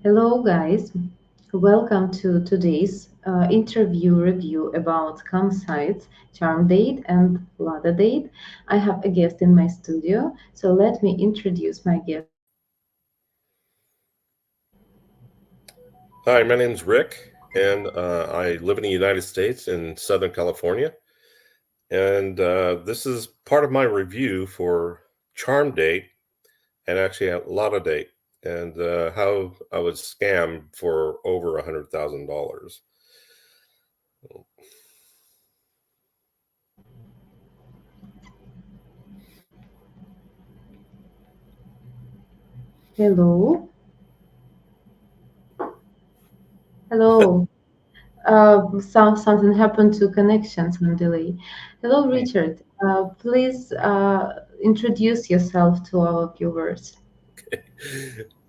Hello, guys. Welcome to today's interview review about sites, CharmDate and LadaDate. I have a guest in my studio, so let me introduce my guest. Hi, my name's Rick, and I live in the United States in Southern California. And this is part of my review for CharmDate and actually a LadaDate, and how I was scammed for over $100,000. Hello. Hello. Something happened to connection, some delay. Hello, Richard. Please introduce yourself to our viewers.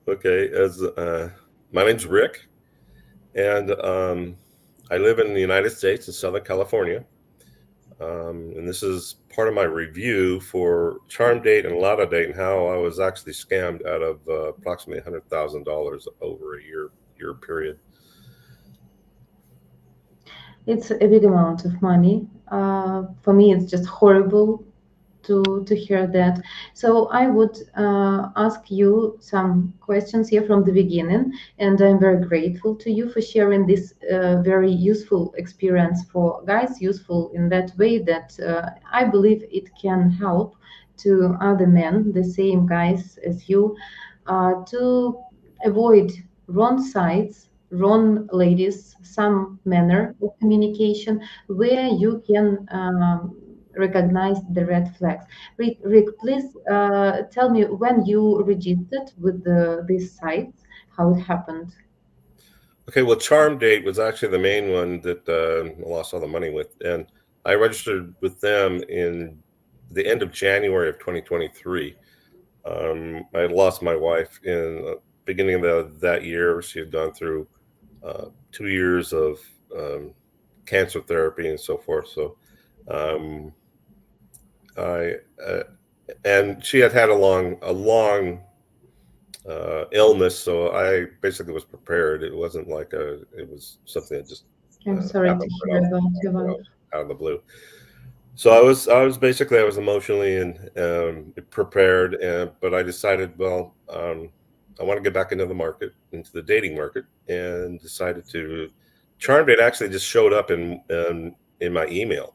Okay, as my name's Rick, and I live in the United States in Southern California. And this is part of my review for CharmDate and LadaDate and how I was actually scammed out of approximately $100,000 over a year period. It's a big amount of money. For me, it's just horrible to hear that. So I would ask you some questions here from the beginning, and I'm very grateful to you for sharing this very useful experience for guys, useful in that way that I believe it can help to other men, the same guys as you, to avoid wrong sides, wrong ladies, some manner of communication where you can recognize the red flags. Rick, please tell me when you registered with these sites, how it happened. Okay, well, CharmDate was actually the main one that I lost all the money with. And I registered with them in the end of January of 2023. I had lost my wife in the beginning of that year. She had gone through 2 years of um, cancer therapy and so forth. So um, I and she had had a long illness, so I basically was prepared. It wasn't like it was something that just I'm sorry to happened hear about your wife. out of the blue. So I was basically I was emotionally and prepared, but I decided, well, I want to get back into the market, into the dating market, and decided to. CharmDate actually just showed up in my email,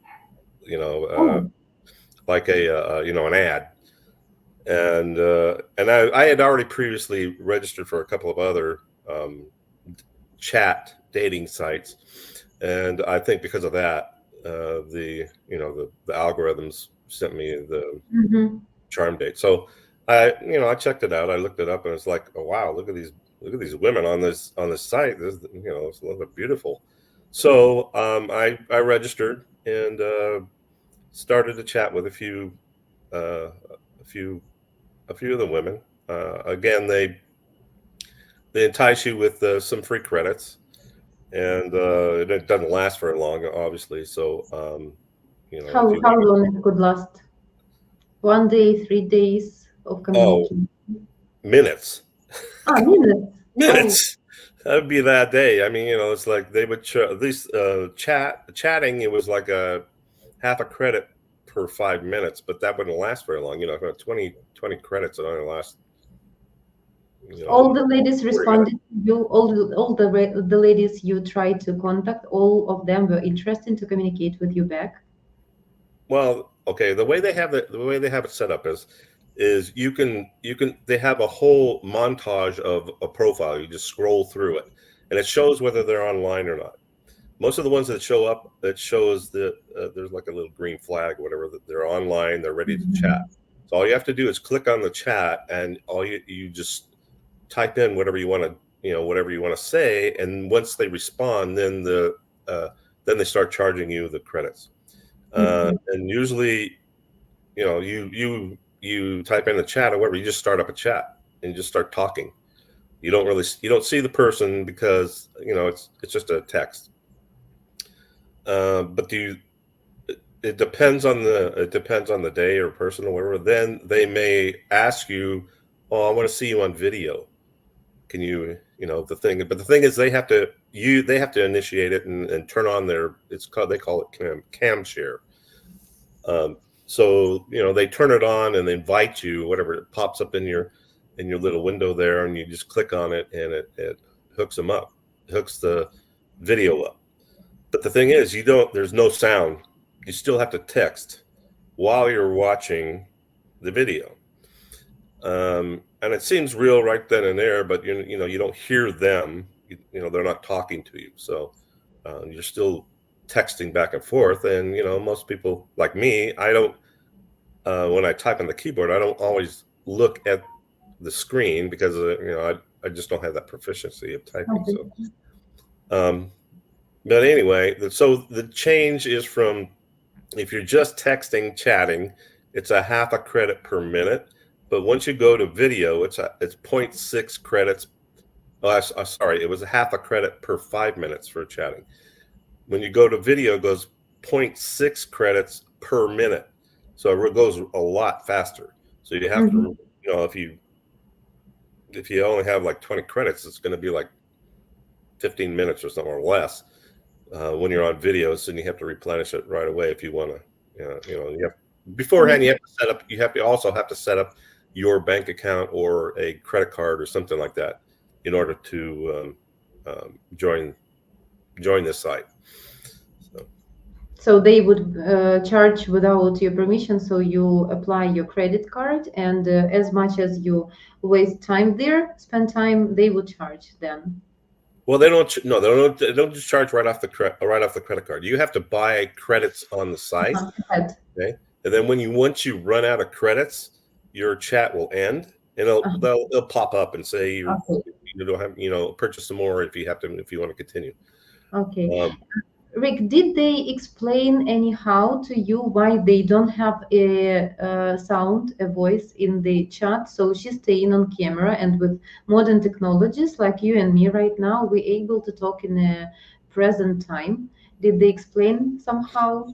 you know, Oh, like an ad, and I had already previously registered for a couple of other um, chat dating sites, and I think because of that, the algorithms sent me the mhm. charm date. So I checked it out. I looked it up, and it's like, oh wow, look at these women on this site. It's a little bit beautiful. So I registered and started to chat with a few a few of the women. Again, they entice you with some free credits, and it doesn't last very long, obviously. So, if you How want long it could last? 1 day, 3 days of oh, communication? minutes, Ah, minutes. Oh, minutes. That would be that day. I mean, it's like they would at least chatting. It was like a half a credit per 5 minutes, but that wouldn't last very long. If I had 20 credits, it only lasts, all the ladies 40 minutes. responded to you. The ladies you tried to contact, all of them were interested to communicate with you back. Well, okay, the way they have it set up is you can they have a whole montage of a profile. You just scroll through it, and it shows whether they're online or not. Most of the ones that show up, that shows that there's like a little green flag or whatever, that they're online, they're ready to chat. Mhm. So all you have to do is click on the chat, and all you just type in whatever you want to say, and once they respond, then they start charging you the credits. Okay. And usually, you type in the chat or whatever, you just start up a chat and you just start talking. You don't see the person because it's just a text. But it depends on the day or person or whatever. Then they may ask you, "Oh, I want to see you on video." can you, the thing, but the thing is they have to initiate it and turn on their, they call it cam share. So, they turn it on and they invite you, whatever, it pops up in your little window there, and you just click on it and it hooks them up, hooks the video up. But the thing is, there's no sound. You still have to text while you're watching the video. And it seems real right then and there, but you don't hear them. They're not talking to you, so you're still texting back and forth. And most people like me, I don't. When I type on the keyboard, I don't always look at the screen because I just don't have that proficiency of typing. So, but anyway, so the change is from, if you're just texting, chatting, it's a half a credit per minute. But once you go to video, it's 0.6 credits. Oh, sorry, it was a half a credit per 5 minutes for chatting. When you go to video, it goes 0.6 credits per minute. So it goes a lot faster. So you have to, if you only have like 20 credits, it's going to be like 15 minutes or something or less when you're on videos, and you have to replenish it right away if you want to. You have beforehand. You also have to set up your bank account or a credit card or something like that in order to join this site. So they would charge without your permission. So you apply your credit card, and as much as you waste time there, spend time, they would charge then. Well, they don't. No, they don't just charge right off the credit card. You have to buy credits on the site. Okay, and then once you run out of credits, your chat will end, and they'll pop up and say you don't have, purchase some more if you want to continue. Okay. Rick, did they explain anyhow to you why they don't have a sound, a voice in the chat? So she's staying on camera, and with modern technologies like you and me right now, we're able to talk in a present time. Did they explain somehow?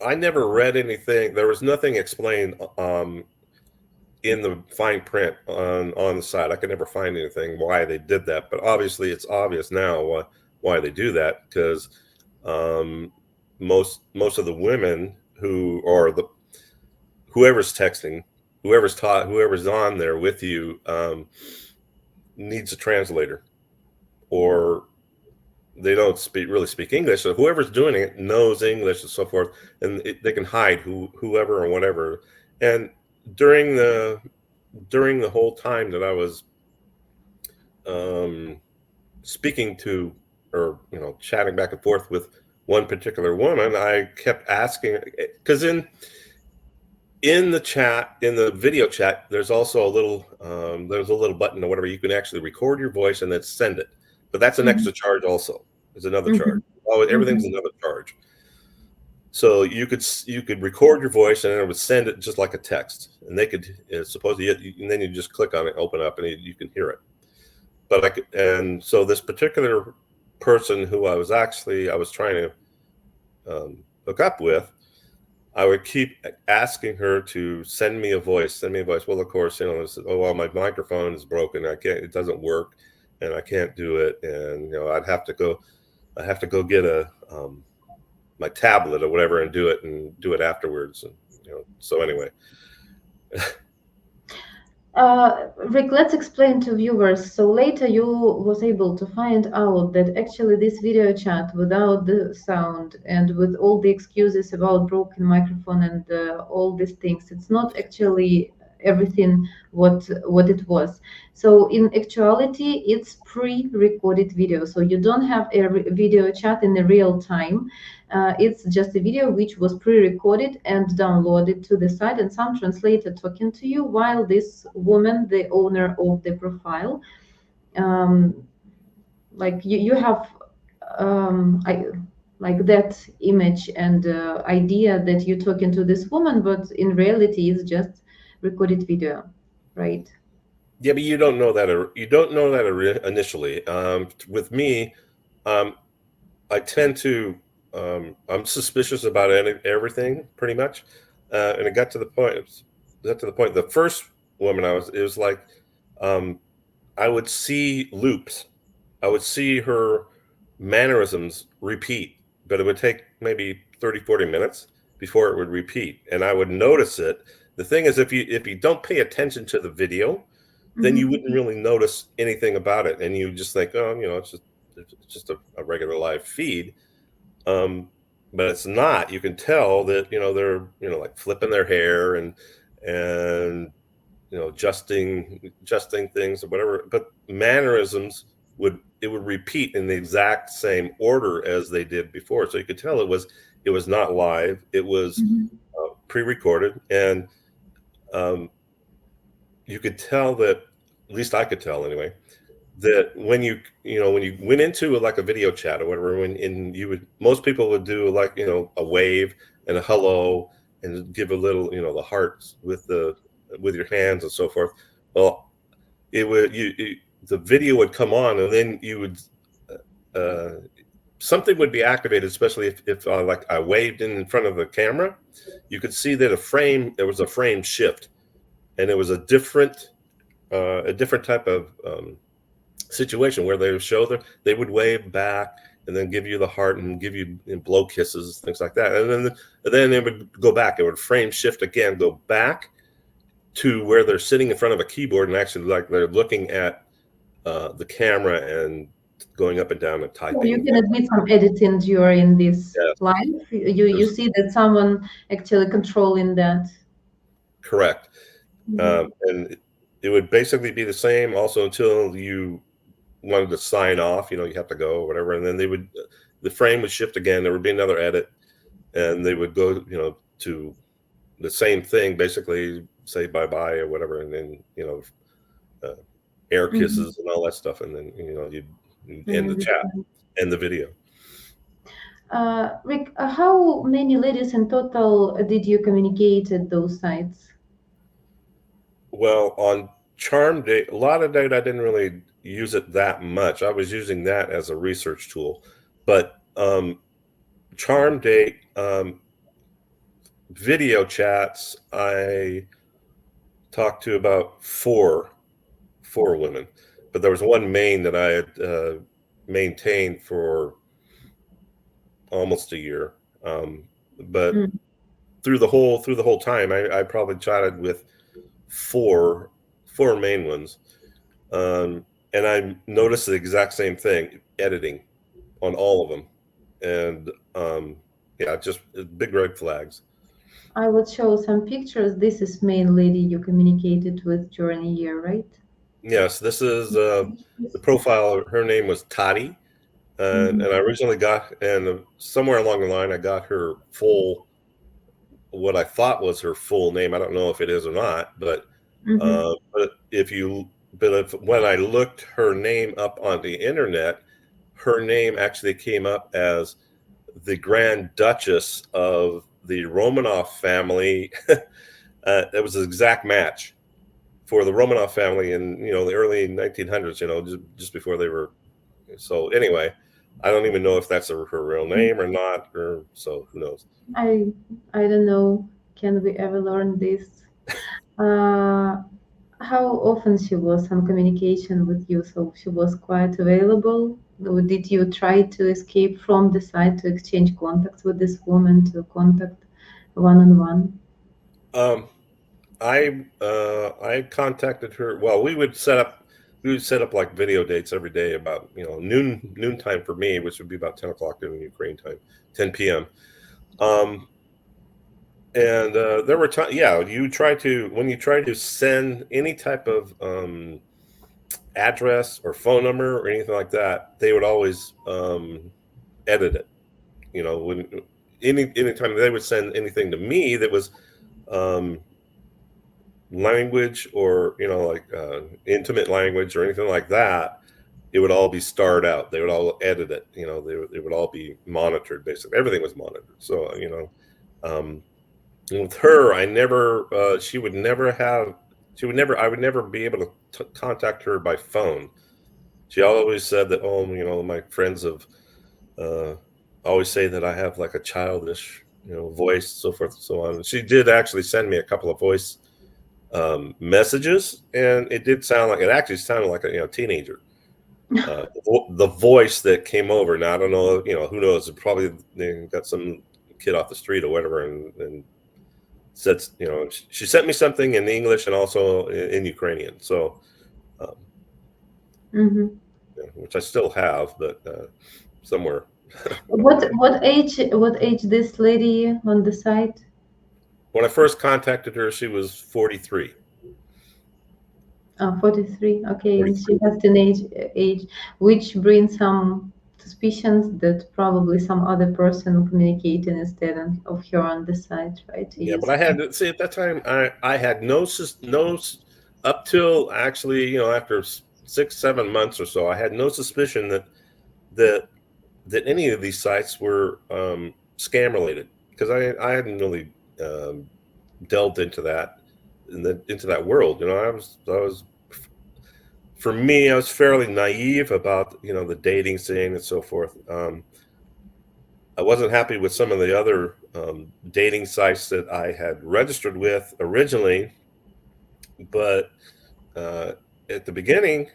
I never read anything. There was nothing explained in the fine print on the site. I could never find anything why they did that, but obviously it's obvious now why they do that, because most of the women whoever's texting, whoever's on there with you needs a translator, or they don't really speak English. So whoever's doing it knows English and so forth, and they can hide whoever or whatever. And during the whole time that I was speaking to, or chatting back and forth with one particular woman, I kept asking, because in the chat, in the video chat, there's also a little button or whatever, you can actually record your voice and then send it, but that's an extra charge. Also, there's another charge. Everything's another charge. So you could record your voice and it would send it just like a text, and they could supposedly, and then you just click on it, open up, and you can hear it. But and so this particular person who I was trying to hook up with, I would keep asking her to send me a voice. Well, of course, oh, well, my microphone is broken. It doesn't work, and I can't do it. And I'd have to go get my tablet or whatever and do it afterwards. And so anyway. Rick, let's explain to viewers. So later you was able to find out that actually this video chat without the sound and with all the excuses about broken microphone and all these things, it's not actually everything what it was. So in actuality, it's pre-recorded video. So you don't have a video chat in the real time. It's just a video which was pre-recorded and downloaded to the site, and some translator talking to you while this woman, the owner of the profile, like you have like that image and idea that you're talking to this woman, but in reality it's just recorded video, right? Yeah, but you don't know that initially. With me, I tend to I'm suspicious about everything pretty much, and it got to the point. The first woman it was like I would see loops. I would see her mannerisms repeat, but it would take maybe 30, 40 minutes before it would repeat. And I would notice it. The thing is, if you don't pay attention to the video, then you wouldn't really notice anything about it. And you just think, oh, it's just a regular live feed. But it's not. You can tell that, they're, like flipping their hair and adjusting things or whatever, but mannerisms would repeat in the exact same order as they did before. So you could tell it was not live. It was pre-recorded, and you could tell that, at least I could tell anyway, that when you went into like a video chat or whatever, most people would do like, a wave and a hello and give a little, the hearts with your hands and so forth. Well, the video would come on, and then you would something would be activated, especially if like I waved in front of the camera. You could see that there was a frame shift, and it was a different type of situation where they would wave back and then give you the heart and give you blow kisses, things like that, and then it would go back. It would frame shift again, go back to where they're sitting in front of a keyboard and actually like they're looking at the camera and going up and down and typing. So you can admit some editing during this live. You see that someone actually controlling that. Correct. And it would basically be the same also until you wanted to sign off, you have to go or whatever, and then the frame would shift again. There would be another edit, and they would go, to the same thing, basically say bye-bye or whatever, and then, air kisses and all that stuff, and then, you'd end the chat, end the video. Rick, how many ladies in total did you communicate at those sites? Well, on CharmDate, LadaDate, I didn't really use it that much. I was using that as a research tool, but CharmDate, video chats, I talked to about four women, but there was one main that I had maintained for almost a year. But through the whole time, I probably chatted with four main ones, and I noticed the exact same thing, editing on all of them, and just big red flags. I would show some pictures. This is main lady you communicated with during a year, right? Yes, this is the profile. Her name was Tati, and I originally and somewhere along the line, I got her what I thought was her full name. I don't know if it is or not, but when I looked her name up on the internet, her name actually came up as the Grand Duchess of the Romanov family. That was an exact match for the Romanov family in the early 1900s. Just before they were. So anyway, I don't even know if that's her real name or not, so who knows? I don't know. Can we ever learn this? How often she was on communication with you? So she was quite available. Or did you try to escape from the site to exchange contacts with this woman, to contact one-on-one? I contacted her. Well, we would set up like video dates every day about noon time for me, which would be about 10 o'clock in Ukraine time, 10 p.m. And there were times, when you try to send any type of address or phone number or anything like that, they would always edit it. When anytime they would send anything to me that was language or like intimate language or anything like that, it would all be starred out. They would all edit it. They would all be monitored. Basically, everything was monitored. So with her, I would never be able to contact her by phone. She always said that, my friends have always say that I have like a childish, voice, so forth and so on. She did actually send me a couple of voice messages, and it did sound like, it actually sounded like a teenager. The voice that came over. Now I don't know, who knows? Probably they got some kid off the street or whatever, and said, she sent me something in English and also in Ukrainian. So, Mm-hmm. which I still have, but somewhere. What age this lady on the site? When I first contacted her, she was 43. 43. Okay, and she 43. has teenage age, which brings some suspicions that probably some other person communicating instead of her on the site, right? Yeah, but Is I had to see at that time. I had no up till actually after 6-7 months or so. I had no suspicion that that any of these sites were scam related, because I hadn't really delved into that into that world. I was for me, I was fairly naive about the dating scene and so forth. I wasn't happy with some of the other dating sites that I had registered with originally, but at the beginning,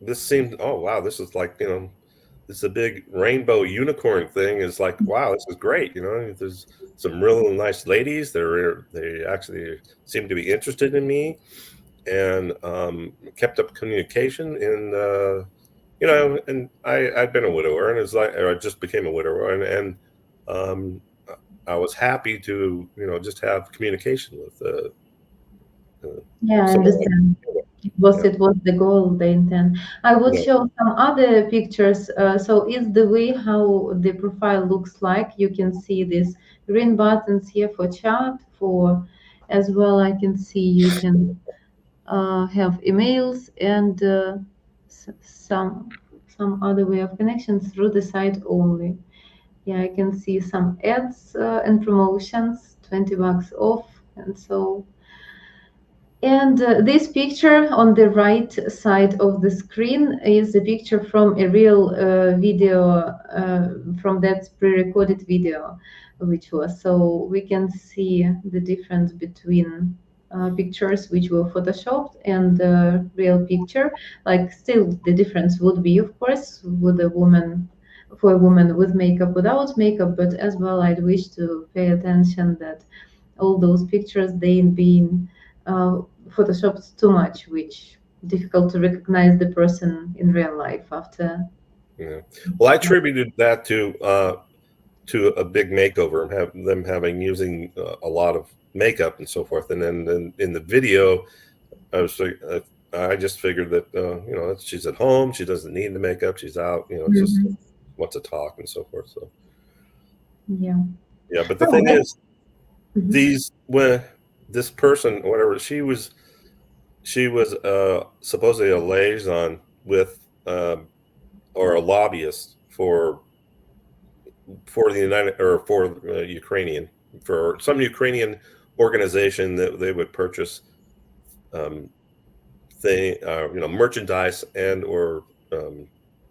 this seemed, oh wow, this is like this is a big rainbow unicorn thing. Is like, wow, this is great. There's some real nice ladies. They actually seem to be interested in me, and kept up communication. And I'd been a widower, and it's like, or I just became a widower, and um, I was happy to just have communication with Yeah, I someone understand. yeah. It was the goal, the intent. I would Yeah. show some other pictures. So is the way how the profile looks like. You can see these green buttons here for chat, for as well. I can see you can have emails and some other way of connection through the site only. Yeah, I can see some ads and promotions, $20 off, and so. And this picture on the right side of the screen is a picture from a real video, from that pre-recorded video, which was. So we can see the difference between pictures which were photoshopped and real picture. Like, still the difference would be, of course, with a woman, for a woman with makeup, without makeup, but as well I'd wish to pay attention that all those pictures, they being photoshopped too much, which difficult to recognize the person in real life after. Yeah. Well, I attributed that to a big makeover, have them having using a lot of makeup and so forth. And then in the video, I just figured that she's at home, she doesn't need the makeup, she's out, it's just Mhm. wants to talk and so forth. So Yeah. yeah, but the Oh, thing that's. is, Mhm. these when this person, whatever, she was supposedly a liaison with or a lobbyist for the United, or for Ukrainian, for some Ukrainian organization that they would purchase um, merchandise and or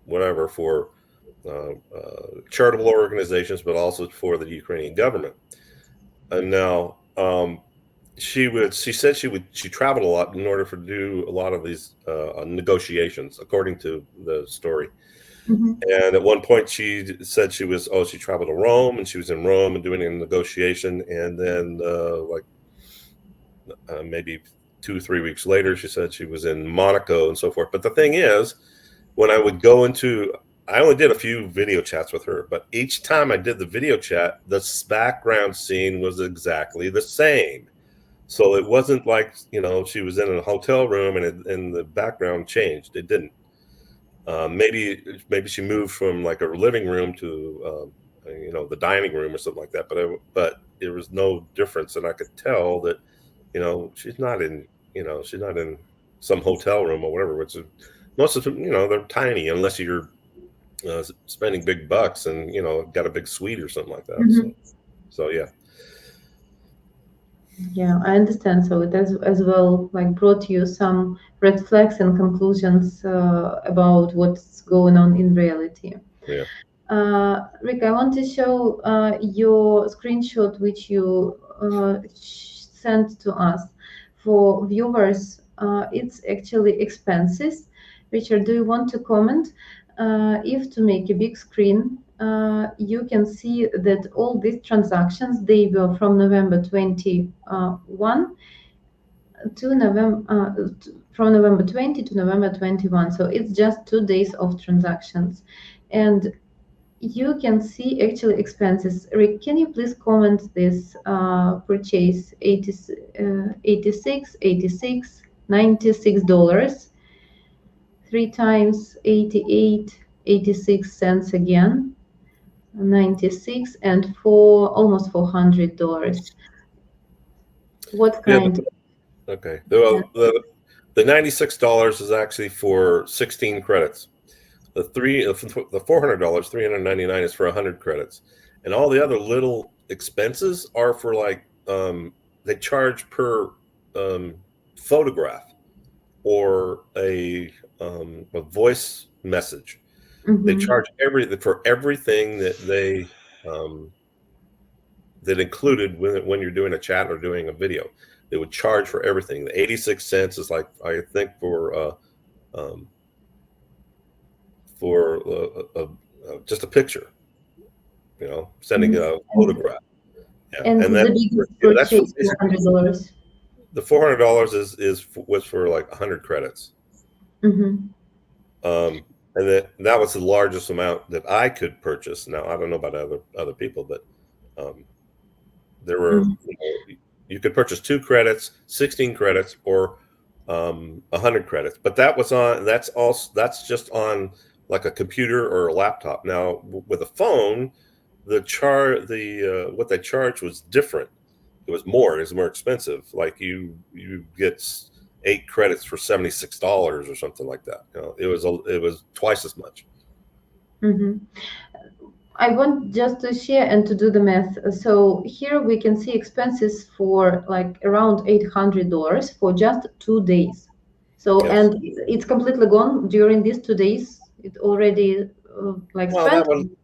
whatever for charitable organizations, but also for the Ukrainian government. And now she said she traveled a lot in order to do a lot of these negotiations, according to the story. Mhm. And at one point, she said she traveled to Rome, and she was in Rome and doing a negotiation. And then, maybe 2-3 weeks later, she said she was in Monaco and so forth. But the thing is, when I would go into, I only did a few video chats with her, but each time I did the video chat, the background scene was exactly the same. So it wasn't like she was in a hotel room and the background changed. It didn't. Maybe she moved from like a living room to the dining room or something like that. But there was no difference, and I could tell that she's not in some hotel room or whatever. Which is, most of them, they're tiny unless you're spending big bucks and got a big suite or something like that. Mhm. So yeah. Yeah, I understand. So it has as well like brought you some red flags and conclusions about what's going on in reality. Yeah. Rick, I want to show your screenshot which you sent to us for viewers, it's actually expenses. Richard, do you want to comment? If to make a big screen, you can see that all these transactions, they were from November 21 to November, from November 20 to November 21. So it's just 2 days of transactions. And you can see actually expenses. Rick, can you please comment this purchase 86, 86, $96, 3 times 88, 86 cents again, 96, and for almost $400. What kind? Yeah, okay. Well, the $96 is actually for 16 credits. The $400, 399 is for 100 credits, and all the other little expenses are for like they charge per photograph or a voice message. They charge for everything that they that included when you're doing a chat or doing a video. They would charge for everything. The 86 cents is like, I think, for just a picture, you know, sending a photograph. Yeah. And the biggest purchase, $400. The $400 was for like 100 credits. And that was the largest amount that I could purchase. Now I don't know about other people, but there were you could purchase 2 credits, 16 credits, or 100 credits. But that's just on like a computer or a laptop. Now with a phone, what they charged was different. It was more expensive. Like you get 8 credits for $76 or something like that. You know, it was twice as much. I want just to share and to do the math. So here we can see expenses for like around $800 for just 2 days. So, yes. And it's completely gone during these 2 days. It already spent.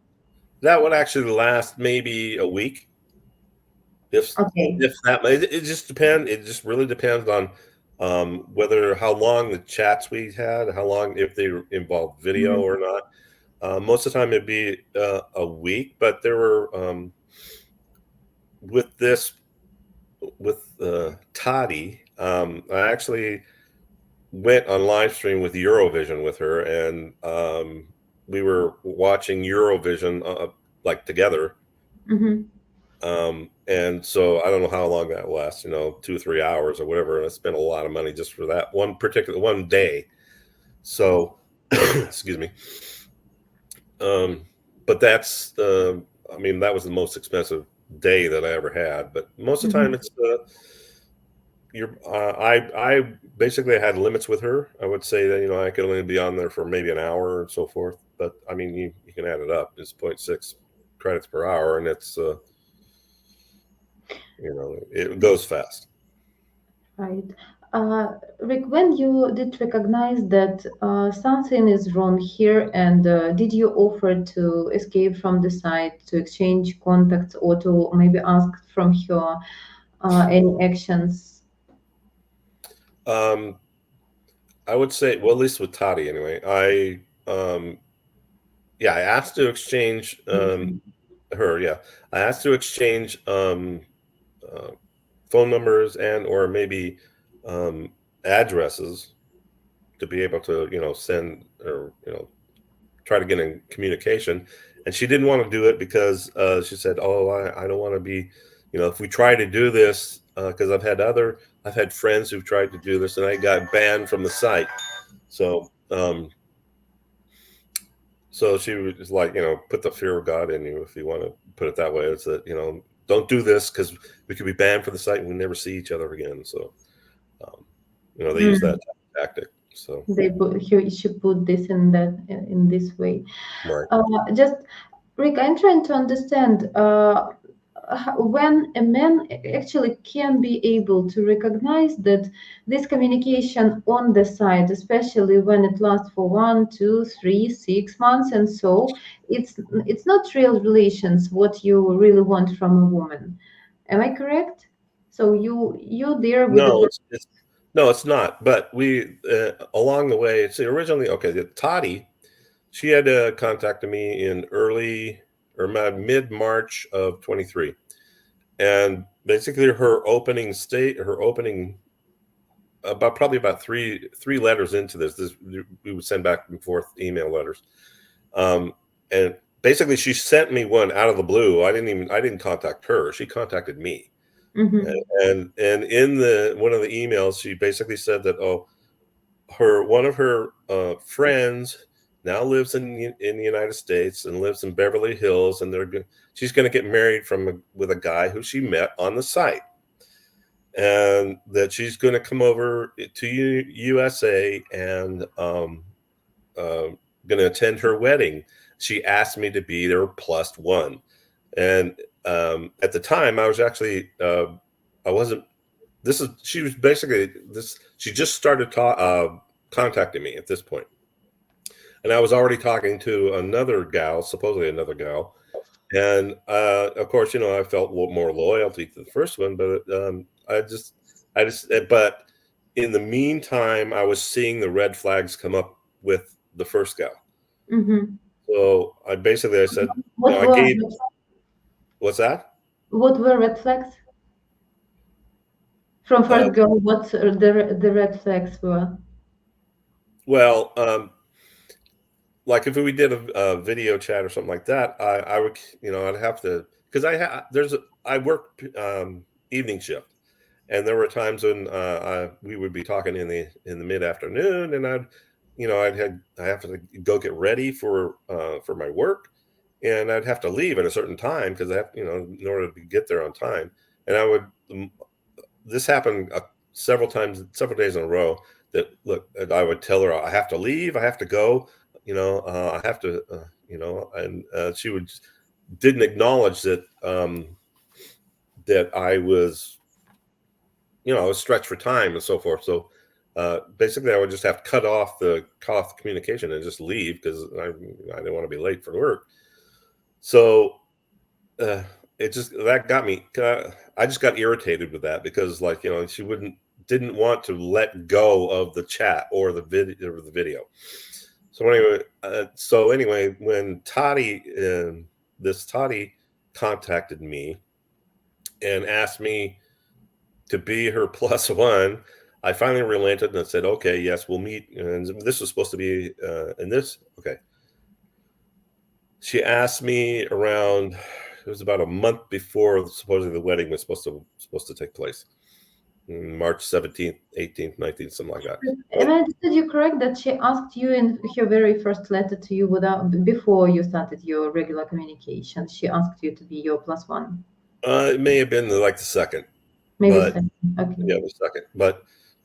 That would actually last maybe a week. If that, it just depends. It just really depends on how long the chats we had, if they involved video or not. Most of the time it'd be a week, but there were with Toddy, I actually went on live stream with Eurovision with her, and we were watching Eurovision like together. And so I don't know how long that lasts, 2 or 3 hours or whatever. And I spent a lot of money just for that one day. So, excuse me. But that's that was the most expensive day that I ever had. But most of the time it's I basically had limits with her. I would say that, I could only be on there for maybe an hour and so forth. But I mean, you can add it up. It's 0.6 credits per hour, and it's it goes fast. Right. Rick, when you did recognize that something is wrong here, and did you offer to escape from the site, to exchange contacts, or to maybe ask from her any actions? I would say, well, at least with Toddy anyway, I asked to exchange her. Yeah, I asked to exchange phone numbers and or maybe addresses to be able to send or try to get in communication. And she didn't want to do it because she said, I don't want to be, if we try to do this, because I've had friends who've tried to do this and I got banned from the site. So so she was like, put the fear of God in you, if you want to put it that way. It's that, don't do this because we could be banned from the site and we never see each other again. So, they use that tactic. So she put this in this way. Right. Just Rick, I'm trying to understand when a man actually can be able to recognize that this communication on the site, especially when it lasts for 1, 2, 3, 6 months, and so it's not real relations what you really want from a woman. Am I correct? So you there with No, the it's not. But we along the way, it's originally okay. Toddy, she had contacted me in early or mid March of 23, and basically her opening about probably about three letters into this we would send back and forth email letters, and basically she sent me one out of the blue. I didn't contact her. She contacted me. And in the one of the emails, she basically said that one of her friends now lives in the United States and lives in Beverly Hills, and she's going to get married with a guy who she met on the site, and that she's going to come over to USA and going to attend her wedding. She asked me to be there +1, and at the time I was actually I wasn't. She was basically this. She just started contacting me at this point, and I was already talking to another gal, supposedly another gal, and of course, I felt more loyalty to the first one, but but in the meantime, I was seeing the red flags come up with the first gal. So I said, what I were gave. What's that? what were red flags from first girl? What the red flags were? Well, like if we did a video chat or something like that, I would, I'd have to, because I work evening shift, and there were times when we would be talking in the mid afternoon, and I have to go get ready for my work, and I'd have to leave at a certain time because I have, in order to get there on time, and this happened several days in a row. That look, I would tell her I have to leave, I have to go, I have to, and she didn't acknowledge that that I was, I was stretched for time and so forth. So basically, I would just have to cut off the communication and just leave because I didn't want to be late for work. So it just that got me. I just got irritated with that because, like, she didn't want to let go of the chat or the video. So anyway, when this Toddy contacted me and asked me to be her +1, I finally relented and said, "Okay, yes, we'll meet." And this was supposed to be in this. Okay, she asked me around. It was about a month before supposedly the wedding was supposed to take place. March 17th, 18th, 19th, something like that. Am I understood you correct that she asked you in her very first letter to you before you started your regular communication? She asked you to be your +1. It may have been like the second, Maybe but second. Okay. yeah, the second. But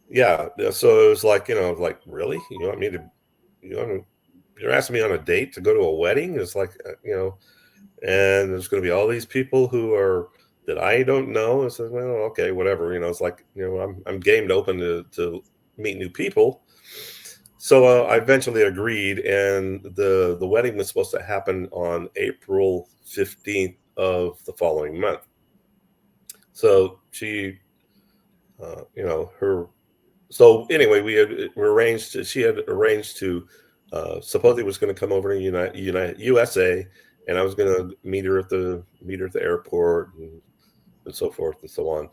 yeah, so it was like, like, really, you want me to, you're asking me on a date to go to a wedding? It's like, and there's going to be all these people that I don't know. And so, well, okay, whatever. It's like, I'm game to open to meet new people. So I eventually agreed, and the wedding was supposed to happen on April 15th of the following month. So she, her. So anyway, we arranged. She had arranged to supposedly was going to come over to USA, and I was going to meet her at the airport and so forth and so on.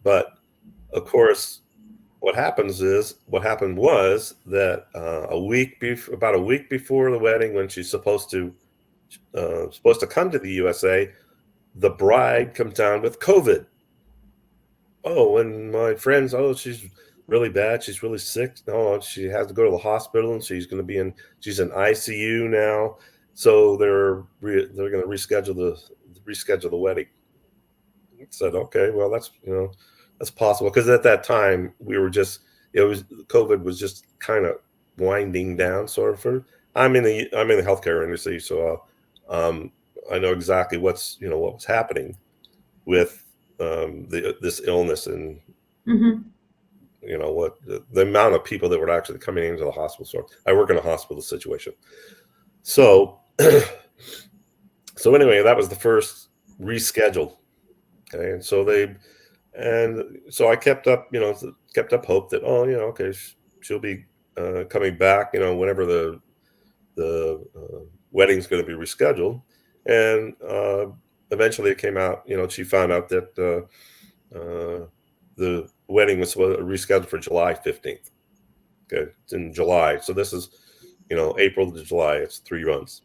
But of course, what happened was that about a week before the wedding, when she's supposed to come to the USA, the bride comes down with COVID. Oh, and my friends, she's really bad. She's really sick. No, she has to go to the hospital, and she's going to be she's in ICU now. So they're going to reschedule the wedding. I said, okay, well, that's possible. Because at that time COVID was just kind of winding down sort of. I'm in the healthcare industry. So I know exactly what was happening with this illness and what the amount of people that were actually coming into the hospital. So I work in a hospital situation. So so anyway, that was the first reschedule. Okay, and so And so I kept up, kept up hope that, oh, okay, she'll be coming back, whenever the wedding's going to be rescheduled. And eventually it came out, she found out that the wedding was rescheduled for July 15th. Okay, it's in July. So this is, April to July. It's 3 months.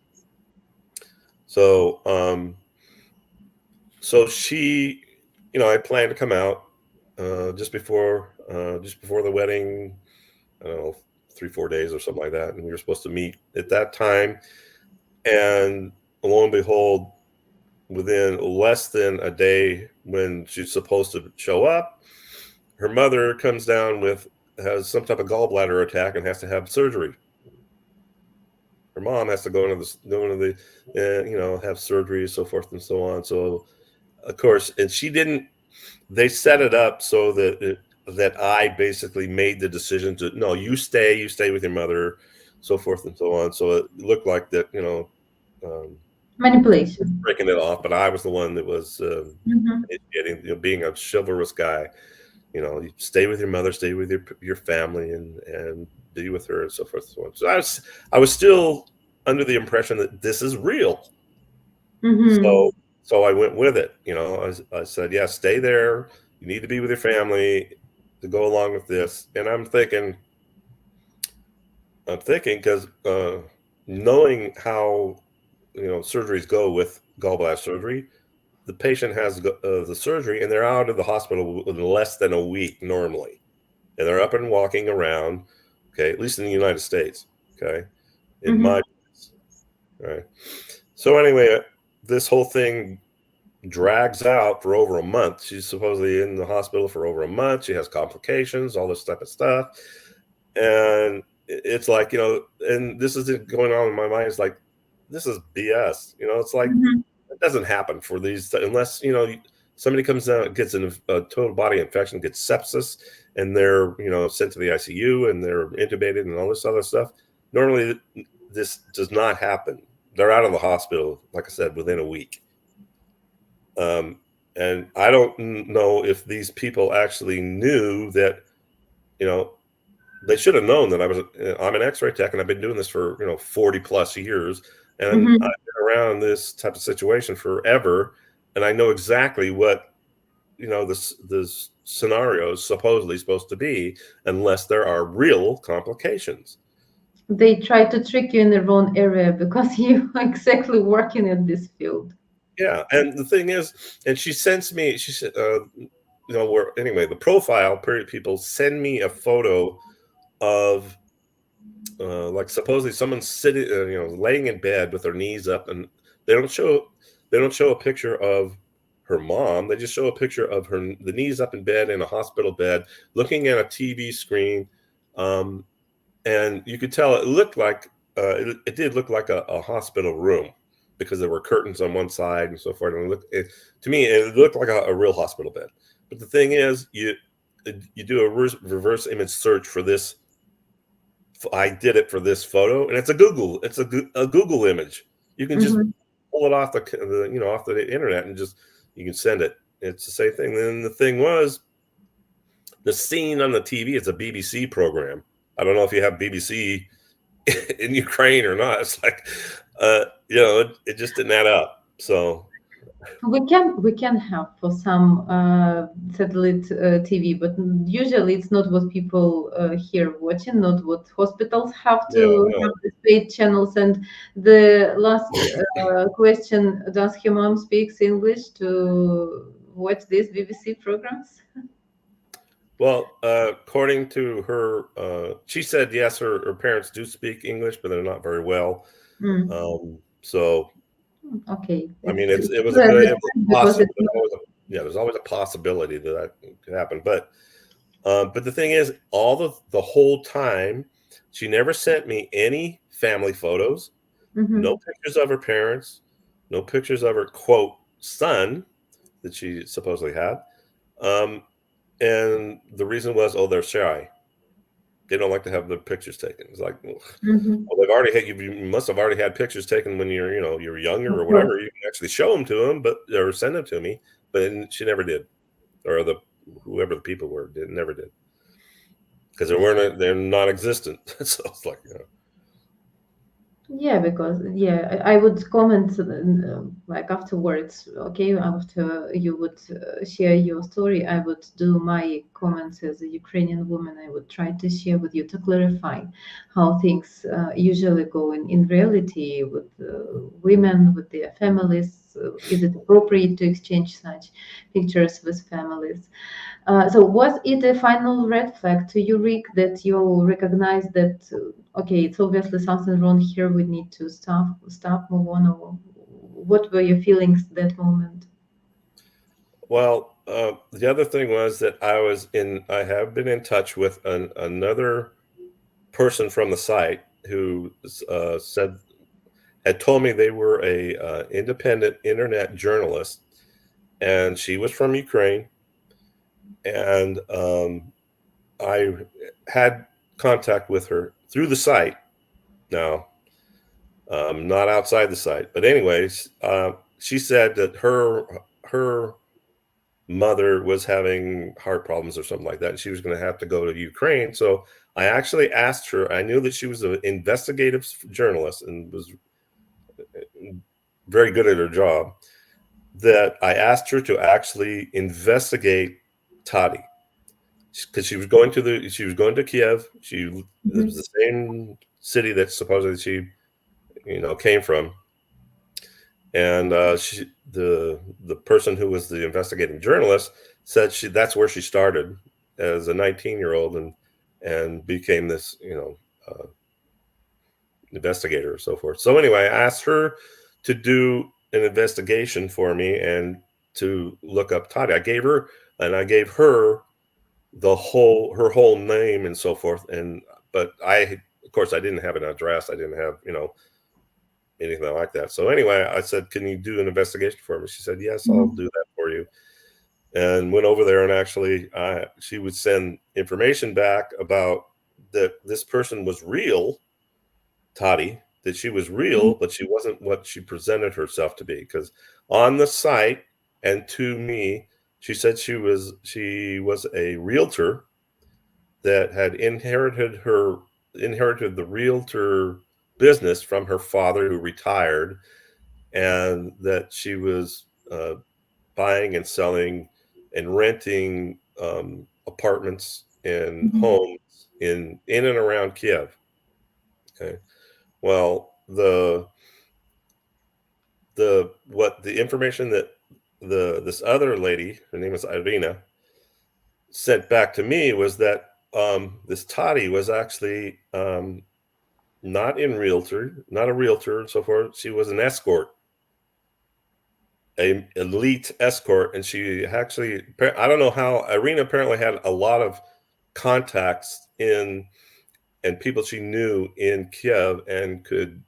So, so she, I planned to come out just before the wedding. I don't know, 3-4 days or something like that, and we were supposed to meet at that time. And lo and behold, within less than a day when she's supposed to show up, her mother comes down has some type of gallbladder attack and has to have surgery. Her mom has to go into the have surgery, so forth and so on. So of course, and they set it up so that I basically made the decision to, no, you stay with your mother, so forth and so on. So it looked like that, manipulation, breaking it off, but I was the one that was being a chivalrous guy. You stay with your mother, stay with your family, and be with her, and so forth and so on. So I was still under the impression that this is real. So I went with it. I said, yeah, stay there. You need to be with your family to go along with this. And I'm thinking because knowing how surgeries go with gallbladder surgery, the patient has the surgery and they're out of the hospital in less than a week normally, and they're up and walking around. Okay, at least in the United States. Okay, in my right. So anyway, this whole thing drags out for over a month. She's supposedly in the hospital for over a month. She has complications, all this type of stuff. And it's like, and this is going on in my mind. It's like, this is BS. It's like, it doesn't happen for these unless, somebody comes down, gets a total body infection, gets sepsis, and they're, sent to the ICU and they're intubated and all this other stuff. Normally, this does not happen. They're out of the hospital, like I said, within a week. And I don't know if these people actually knew that, they should have known that I'm an X-ray tech and I've been doing this for, 40 plus years. And I've been around this type of situation forever. And I know exactly what, this scenario is supposedly supposed to be, unless there are real complications. They try to trick you in the wrong area because you're exactly working in this field. Yeah, and the thing is, and she said, the profile period people send me a photo of, like supposedly someone sitting, laying in bed with their knees up, and they don't show a picture of her mom. They just show a picture of the knees up in bed in a hospital bed, looking at a TV screen, and you could tell it looked like it did look like a hospital room, because there were curtains on one side and so forth. And to me, it looked like a real hospital bed. But the thing is, you do a reverse image search for this. I did it for this photo, and it's a Google image. You can just pull it off off the internet, and you can send it. It's the same thing. Then the thing was, the scene on the TV is a BBC program. I don't know if you have BBC in Ukraine or not. It's like, it just didn't add up. So we can have for some satellite TV, but usually it's not what people here watching, not what hospitals have to have the paid channels. And the last question: does your mom speaks English to watch these BBC programs? Well, according to her, she said yes, her parents do speak English, but they're not very well. So, okay. I mean, it was a possible. There's always a possibility that could happen. But the thing is, the whole time, she never sent me any family photos, no pictures of her parents, no pictures of her quote son that she supposedly had. And the reason was, they're shy. They don't like to have the pictures taken. It's like, well, they've already had, you must have already had pictures taken when you're younger or whatever. You can actually show them to them, or send them to me. But she never did, or the whoever the people were never did, because they're non-existent. So it's like, Yeah, because yeah, I would comment like afterwards. Okay, after you would share your story, I would do my comments as a Ukrainian woman. I would try to share with you to clarify how things usually go in reality with women, with their families. Is it appropriate to exchange such pictures with families? So was it a final red flag to you, Rick, that you recognize that okay, it's obviously something wrong here. We need to stop, move on. Or what were your feelings that moment? well, the other thing was that I have been in touch with another person from the site who had told me they were a independent internet journalist, and she was from Ukraine, and I had contact with her through the site. Now, not outside the site, but anyways, she said that her mother was having heart problems or something like that, and she was going to have to go to Ukraine. So I actually asked her. I knew that she was an investigative journalist and was very good at her job. That I asked her to actually investigate Tati, because she was going to Kiev. It was the same city that supposedly she came from, and the person who was the investigating journalist said that's where she started as a 19-year-old and became this investigator or so forth. So anyway, I asked her to do an investigation for me and to look up Tati. I gave her her whole name and so forth, but of course I didn't have an address. I didn't have anything like that. So anyway, I said, can you do an investigation for me? She said, yes, I'll do that for you. And went over there, and actually she would send information back about that this person was real, Tati, that she was real, but she wasn't what she presented herself to be. Because on the site and to me, she said she was a realtor that had inherited the realtor business from her father, who retired, and that she was buying and selling and renting apartments and homes in and around Kiev. Okay, well, the information that this other lady, her name is Irina, sent back to me was that this Tati was actually not a realtor and so forth. She was an escort, a elite escort, and she actually, I don't know how, Irina apparently had a lot of contacts and people she knew in Kiev and could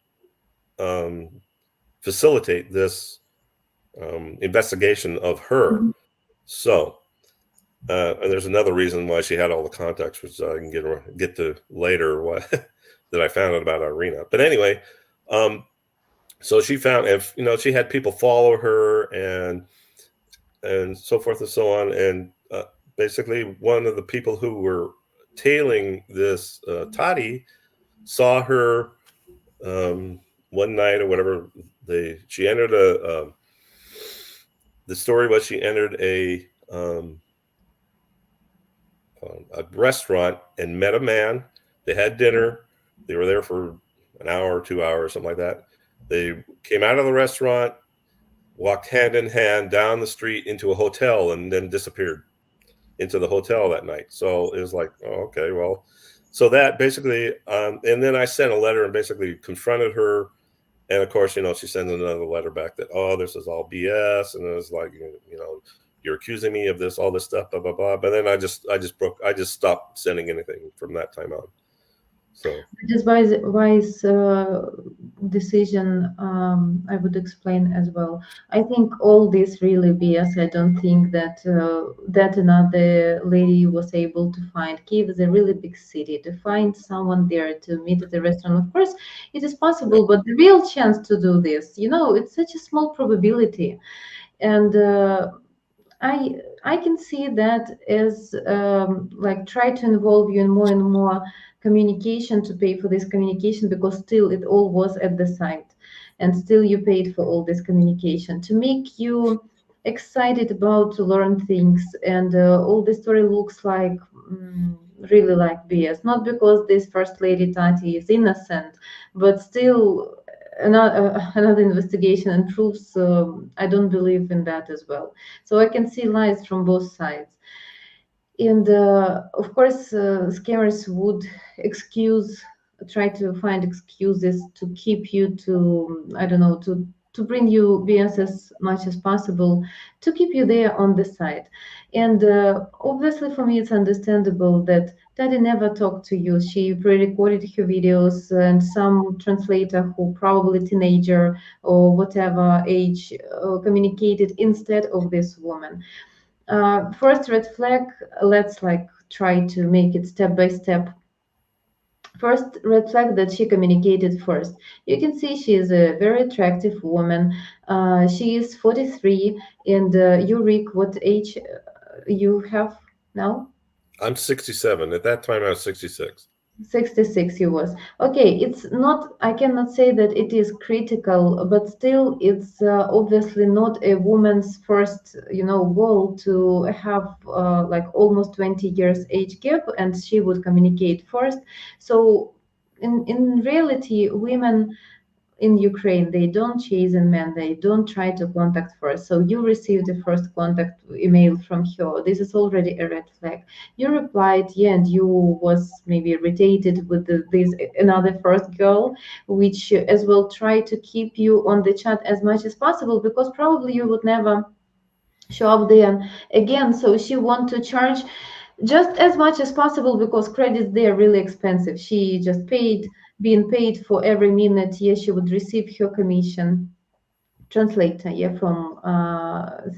facilitate this investigation of her. So, and there's another reason why she had all the contacts, which I can get to later, that I found out about Irina. But anyway, so she found, if she had people follow her and so forth and so on, and basically one of the people who were tailing this Tati saw her one night or whatever. She entered the story was she entered a restaurant and met a man. They had dinner. They were there for an hour or 2 hours, something like that. They came out of the restaurant, walked hand in hand down the street into a hotel, and then disappeared into the hotel that night. So it was like, oh, okay, well, so that basically, and then I sent a letter and basically confronted her. And of course, she sends another letter back that, oh, this is all BS. And it was like, you're accusing me of this, all this stuff, blah, blah, blah. But then I just stopped sending anything from that time on. So it is wise decision. I would explain as well. I think all this really BS. I don't think that that another lady was able to find. Kiev is a really big city. To find someone there to meet at the restaurant, of course, it is possible. But the real chance to do this, it's such a small probability, and. I can see that as like try to involve you in more and more communication to pay for this communication, because still it all was at the site, and still you paid for all this communication to make you excited about to learn things, and all the story looks like really like BS. Not because this first lady Tati is innocent, but still another investigation and proves I don't believe in that as well. So I can see lies from both sides. And of course, scammers would excuse, try to find excuses to keep you to, I don't know, to bring you BS as much as possible, to keep you there on the side. And obviously, for me, it's understandable that Daddy never talked to you. She pre-recorded her videos, and some translator who probably teenager or whatever age communicated instead of this woman. First red flag, let's like try to make it step by step. First red flag, that she communicated first. You can see she is a very attractive woman. She is 43, and you, Rick, what age you have now? I'm 67. At that time, I was 66. 66 he was. Okay, it's not, I cannot say that it is critical, but still it's obviously not a woman's first, goal to have like almost 20 years age gap, and she would communicate first. So in reality, women in Ukraine, they don't chase in men, they don't try to contact first. So you received the first contact email from her. This is already a red flag. You replied, yeah, and you was maybe irritated with this another first girl, which as well try to keep you on the chat as much as possible, because probably you would never show up there again. So she want to charge just as much as possible, because credits they are really expensive. She just being paid for every minute. Yes, she would receive her commission. Translator, yeah, from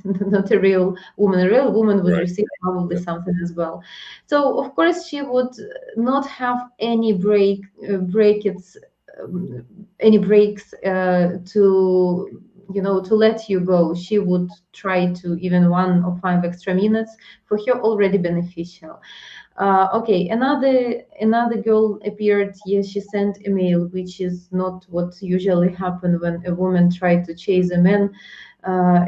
not a real woman. A real woman would Right. receive probably Yeah. something as well. So of course she would not have any breaks, um, any breaks to to let you go. She would try to even 1 or 5 extra minutes for her already beneficial. Okay, another girl appeared. Yes, she sent a mail, which is not what usually happen when a woman tried to chase a man.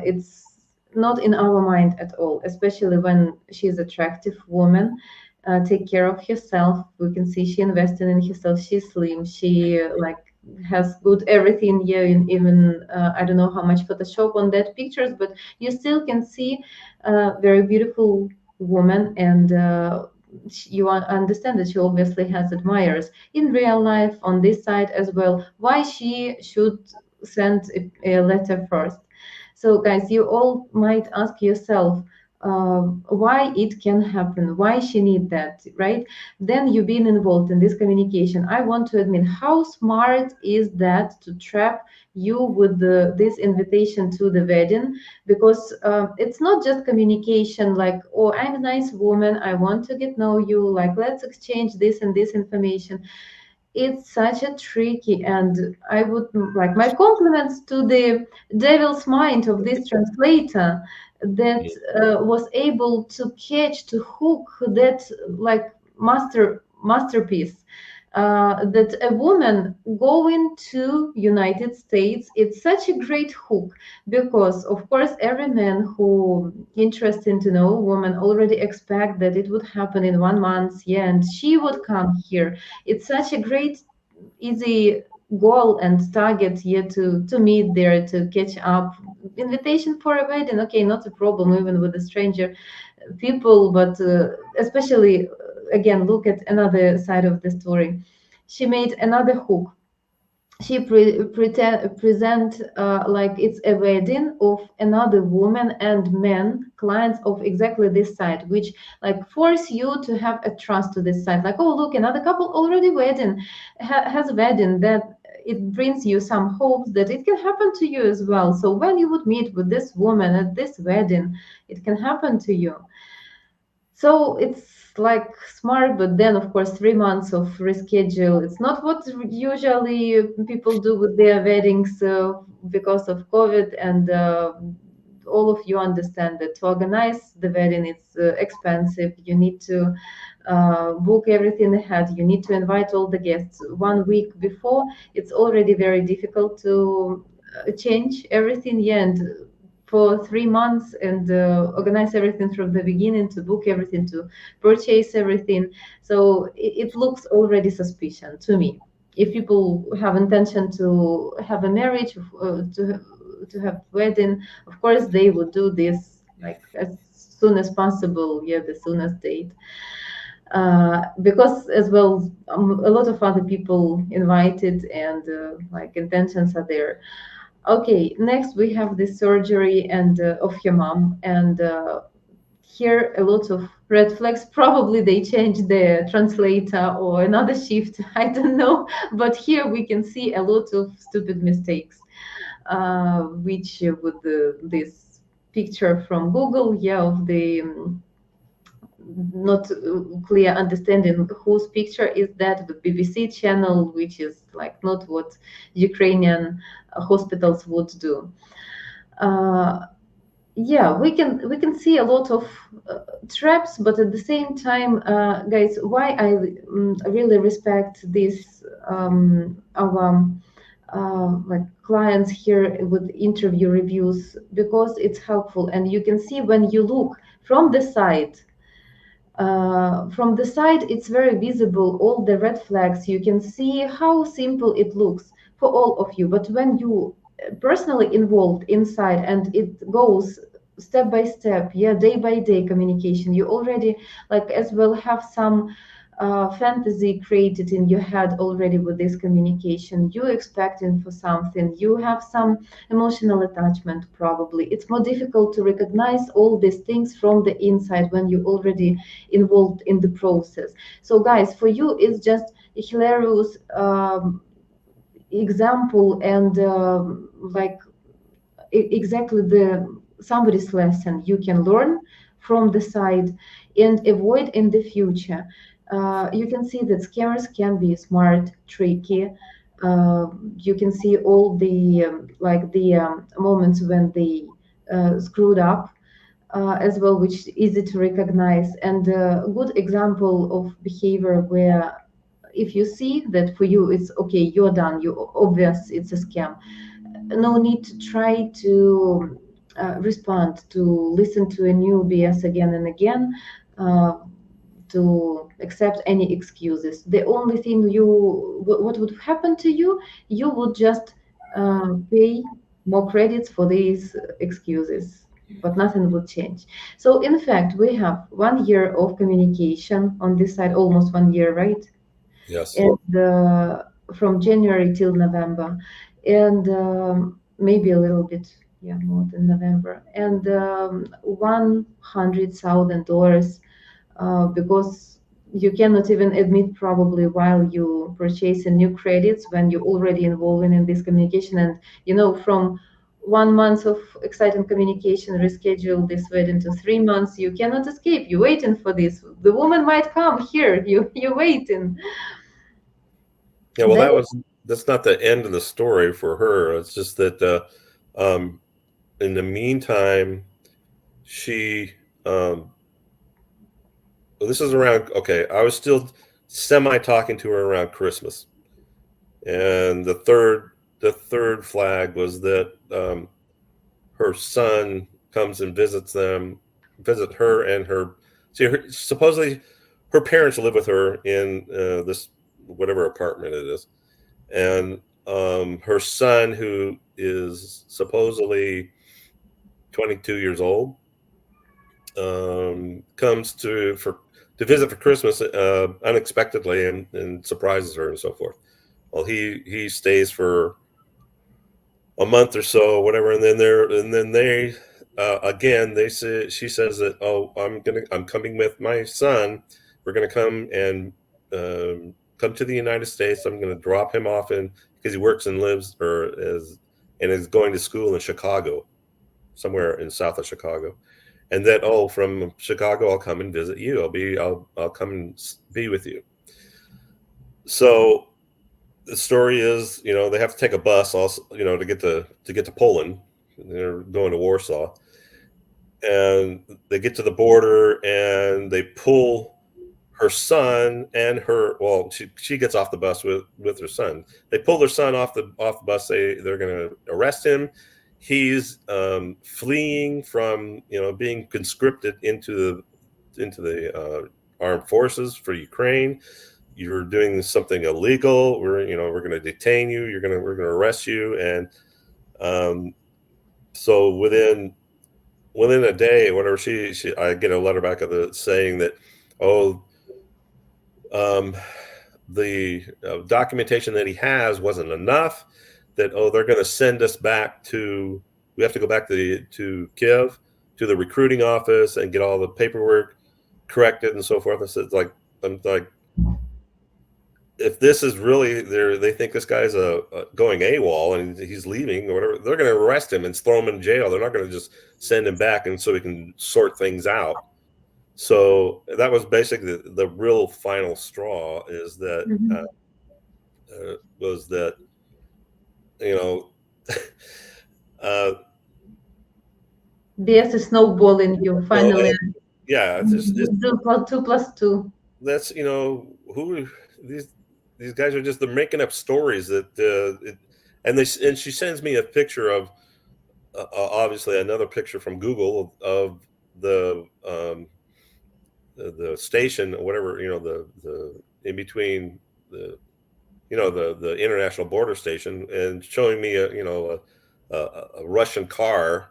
It's not in our mind at all, especially when she's attractive woman. Take care of herself. We can see she invested in herself. She's slim. She like has good everything. Yeah, even I don't know how much Photoshop on that pictures, but you still can see very beautiful woman, and you understand that she obviously has admirers in real life on this side as well. Why she should send a letter first? So guys, you all might ask yourself why it can happen, why she need that, right? Then you being involved in this communication, I want to admit, how smart is that to trap you with this invitation to the wedding? Because it's not just communication like, oh, I'm a nice woman, I want to get know you, like let's exchange this and this information. It's such a tricky, and I would like my compliments to the devil's mind of this translator that Yeah. was able to catch, to hook that like masterpiece. That a woman going to United States, it's such a great hook, because of course every man who interested to know a woman already expect that it would happen in 1 month, yeah, and she would come here. It's such a great easy goal and target here to meet there, to catch up. Invitation for a wedding, okay, not a problem even with a stranger people, but especially again, look at another side of the story. She made another hook. She present like it's a wedding of another woman and men clients of exactly this side, which like force you to have a trust to this side, like, oh look, another couple already wedding has a wedding, that it brings you some hopes that it can happen to you as well. So when you would meet with this woman at this wedding, it can happen to you. So it's like smart, but then of course 3 months of reschedule. It's not what usually people do with their weddings because of COVID, and all of you understand that to organize the wedding, it's expensive. You need to book everything ahead. You need to invite all the guests 1 week before. It's already very difficult to change everything. Yeah, and for 3 months and organize everything from the beginning, to book everything, to purchase everything. So it looks already suspicious to me. If people have intention to have a marriage, to have wedding, of course they would do this like as soon as possible. Yeah, the soonest date. Because as well, a lot of other people invited, and like intentions are there. Okay, next we have the surgery and of your mom, and here a lot of red flags. Probably they changed the translator or another shift. I don't know, but here we can see a lot of stupid mistakes, which with this picture from Google, yeah, of the not clear understanding whose picture is that, the BBC channel, which is like not what Ukrainian hospitals would do. Yeah, we can see a lot of traps, but at the same time, guys, why I really respect this our like clients here with interview reviews, because it's helpful, and you can see when you look from the side. From the side, it's very visible, all the red flags. You can see how simple it looks for all of you. But when you personally involved inside and it goes step by step, yeah, day by day communication, you already like as well have some fantasy created in your head already with this communication. You expecting for something, you have some emotional attachment probably. It's more difficult to recognize all these things from the inside when you already involved in the process. So guys, for you it's just a hilarious example, and like exactly the somebody's lesson you can learn from the side and avoid in the future. You can see that scammers can be smart, tricky. You can see all the like the moments when they screwed up as well, which is easy to recognize. And a good example of behavior where if you see that for you it's okay, you're done, you obvious it's a scam, no need to try to respond, to listen to a new BS again and again, to accept any excuses. The only thing what would happen to you, you would just pay more credits for these excuses, but nothing would change. So in fact, we have 1 year of communication on this side, almost 1 year, right? Yes. And from January till November, and maybe a little bit, yeah, more than November, and $100,000, because you cannot even admit probably while you purchasing new credits when you're already involving in this communication. And from 1 month of exciting communication, reschedule this wedding to 3 months, you cannot escape, you're waiting for this, the woman might come here, you're waiting. Yeah, well, Then that's not the end of the story for her. It's just that in the meantime, she well, this is around, okay, I was still semi talking to her around Christmas. And the third flag was that her son comes and visit her and her. See, supposedly her parents live with her in this whatever apartment it is, and her son, who is supposedly 22 years old, comes to visit for Christmas unexpectedly and surprises her and so forth. Well, he stays for a month or so, whatever, and then they again she says that, oh, I'm coming with my son. We're gonna come and come to the United States. I'm gonna drop him off because he works and lives and is going to school in Chicago, somewhere in south of Chicago. And that, oh, from Chicago I'll come and visit you. I'll come and be with you. So the story is, they have to take a bus also, to get to Poland. They're going to Warsaw, and they get to the border and they pull her son and her, well, she gets off the bus with her son. They pull their son off the bus. They're going to arrest him. He's fleeing from being conscripted into the armed forces for Ukraine. You're doing something illegal. We're going to detain you. We're going to arrest you. And so within a day, whatever, I get a letter back of saying that, oh, the documentation that he has wasn't enough. That they're going to send us back to. We have to go back to Kiev, to the recruiting office, and get all the paperwork corrected and so forth. And so I'm like, if this is really they think this guy's going AWOL and he's leaving or whatever, they're going to arrest him and throw him in jail. They're not going to just send him back and so we can sort things out. So that was basically the real final straw. Is that was that there's a snowball in you finally. Yeah, it's 2+2. That's who these guys are. They're making up stories that and she sends me a picture of obviously another picture from Google of the station or whatever, the in between the the international border station, and showing me a Russian car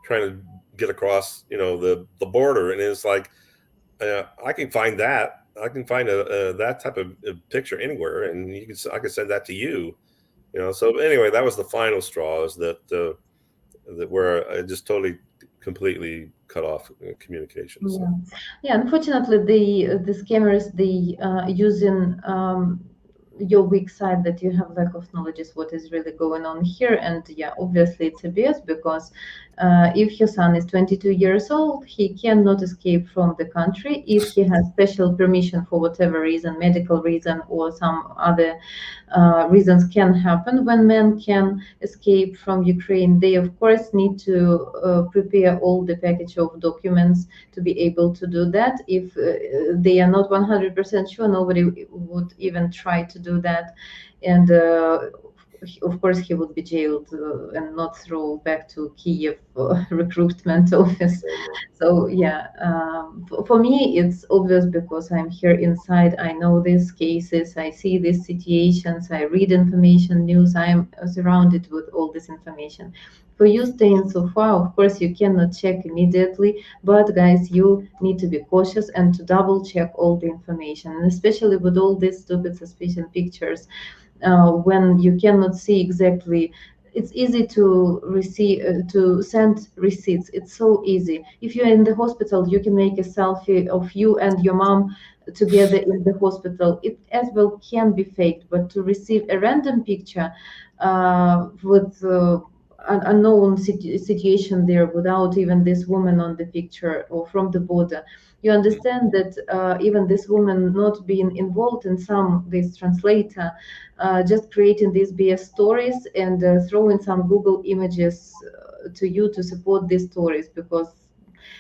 trying to get across the border. And it's like, I can find that. I can find that type of picture anywhere, and I can send that to you. So anyway, that was the final straw. Is that where I just totally, completely cut off communications. Yeah. Unfortunately, the scammers, they using your weak side, that you have lack of knowledge is what is really going on here. And yeah, obviously it's a BS, because if your son is 22 years old, he cannot escape from the country if he has special permission for whatever reason, medical reason or some other reasons can happen. When men can escape from Ukraine, they of course need to prepare all the package of documents to be able to do that. If they are not 100% sure, nobody would even try to do that. And of course, he would be jailed and not thrown back to Kiev recruitment office. So yeah, for me, it's obvious, because I'm here inside. I know these cases, I see these situations, I read information, news. I am surrounded with all this information. For you staying so far, of course, you cannot check immediately, but guys, you need to be cautious and to double check all the information, and especially with all these stupid suspicion pictures. When you cannot see exactly, it's easy to receive, to send receipts. It's so easy. If you're in the hospital, you can make a selfie of you and your mom together in the hospital. It as well can be faked, but to receive a random picture with an unknown situation there, without even this woman on the picture or from the border, you understand that even this woman not being involved in this translator, just creating these BS stories and throwing some Google images to you to support these stories, because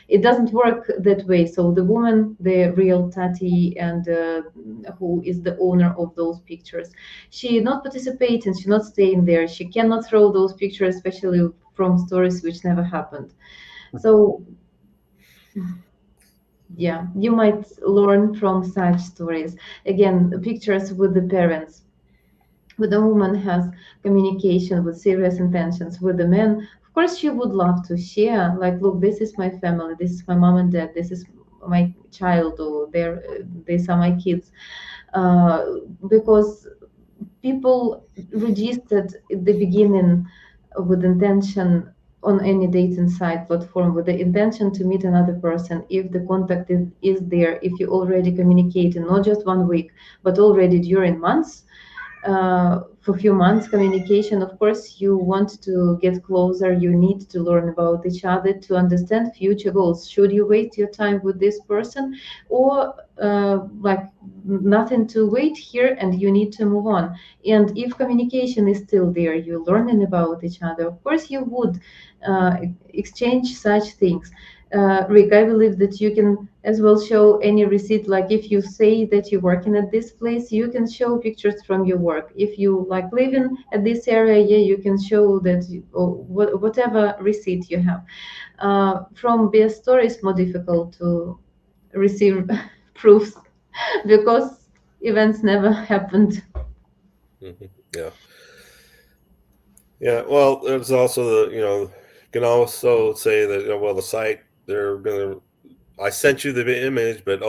it doesn't work that way. So the woman, the real Tati, and who is the owner of those pictures, she not participating, she not staying there. She cannot throw those pictures, especially from stories which never happened. So yeah, you might learn from such stories. Again, pictures with the parents. When a woman has communication with serious intentions with the man, of course she would love to share, like, look, this is my family, this is my mom and dad, this is my child, or these are my kids. Because people registered at the beginning with intention on any dating site platform, with the intention to meet another person. If the contact is there, if you already communicating not just 1 week, but already during months, for a few months communication, of course you want to get closer, you need to learn about each other to understand future goals. Should you waste your time with this person, or like nothing to wait here and you need to move on? And if communication is still there, you're learning about each other, of course you would exchange such things. Rick, I believe that you can as well show any receipt. Like if you say that you're working at this place, you can show pictures from your work. If you like living at this area, yeah, you can show that or whatever receipt you have. From BS Store, it's more difficult to receive proofs because events never happened. Yeah. Yeah. Well, there's also you can also say that, well, the site, they're going to, I sent you the image, but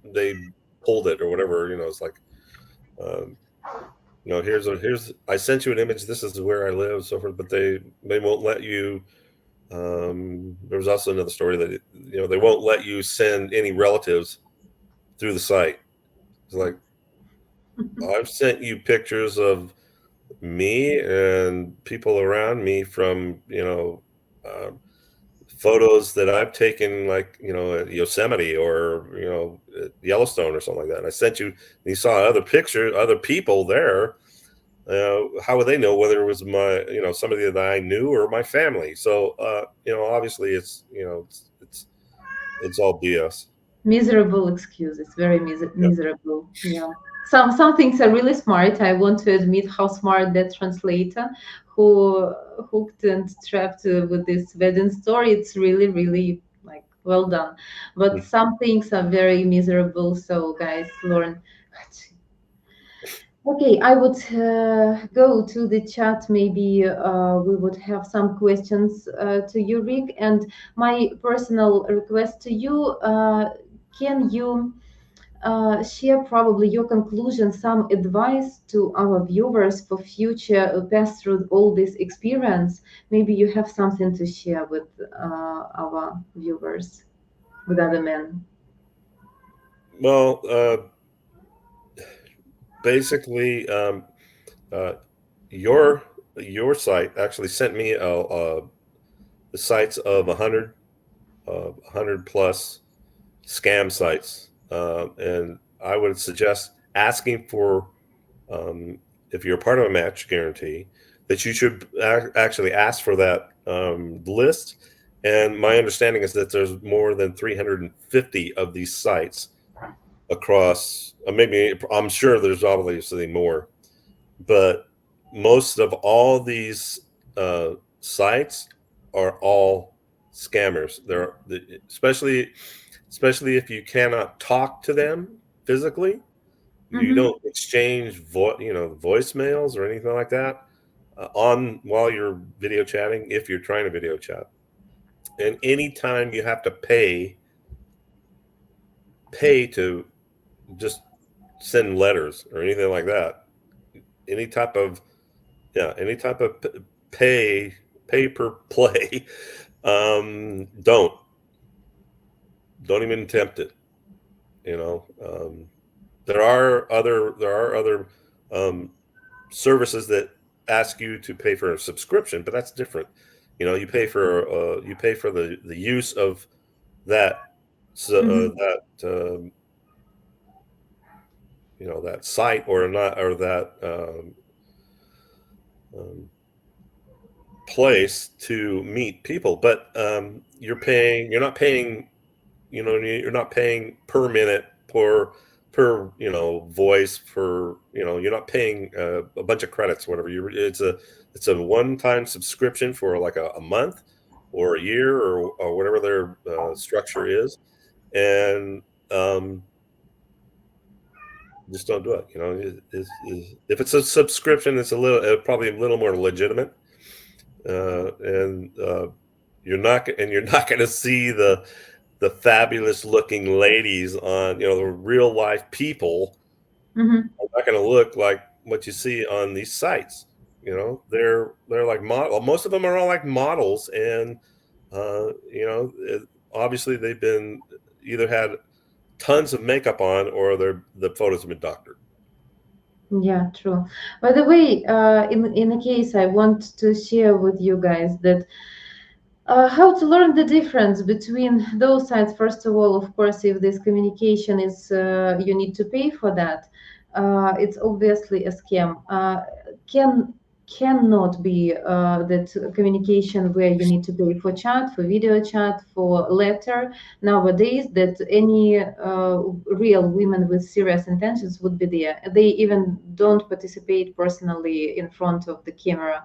they pulled it or whatever. It's like, um, here's I sent you an image. This is where I live, so forth. But they won't let you. There was also another story that they won't let you send any relatives through the site. It's like, I've sent you pictures of me and people around me from uh, photos that I've taken, like at Yosemite or at Yellowstone or something like that. And I sent you, and you saw other pictures, other people there. How would they know whether it was my somebody that I knew or my family? So obviously it's all BS. Miserable excuses, very Yeah. miserable. Yeah. Some things are really smart. I want to admit how smart that translator who hooked and trapped with this wedding story. It's really, really like well done. But some things are very miserable. So guys, learn. Okay, I would go to the chat. Maybe we would have some questions to you, Rick. And my personal request to you: can you share probably your conclusion, some advice to our viewers for future pass through all this experience? Maybe you have something to share with our viewers, with other men. Well, basically, uh, your site actually sent me the sites of 100 plus scam sites, and I would suggest asking for, if you're a part of a match guarantee, that you should actually ask for that list. And my understanding is that there's more than 350 of these sites across. Maybe, I'm sure there's obviously more, but most of all these sites are all scammers. They're especially if you cannot talk to them physically. You Mm-hmm. don't exchange voicemails or anything like that on while you're video chatting, if you're trying to video chat. And anytime you have to pay to just send letters or anything like that, any type of any type of pay per play, don't even attempt it. There are other um, services that ask you to pay for a subscription, but that's different. You pay for the use of that, so Mm-hmm. that site, or not, or that um, place to meet people. But you're not paying per minute, per voice, for you're not paying a bunch of credits, whatever. It's a one-time subscription for like a month or a year, or whatever their structure is. And just don't do it. If it's a subscription, it's probably a little more legitimate. And you're not going to see the fabulous looking ladies on, the real life people Mm-hmm. are not going to look like what you see on these sites. They're like most of them are all like models. And obviously they've been either had tons of makeup on, or the photos have been doctored. Yeah, true. By the way, in a case, I want to share with you guys that how to learn the difference between those sites. First of all, of course, if this communication is you need to pay for that, it's obviously a scam. Can cannot be that communication where you need to pay for chat, for video chat, for letter. Nowadays, that any real women with serious intentions would be there. They even don't participate personally in front of the camera,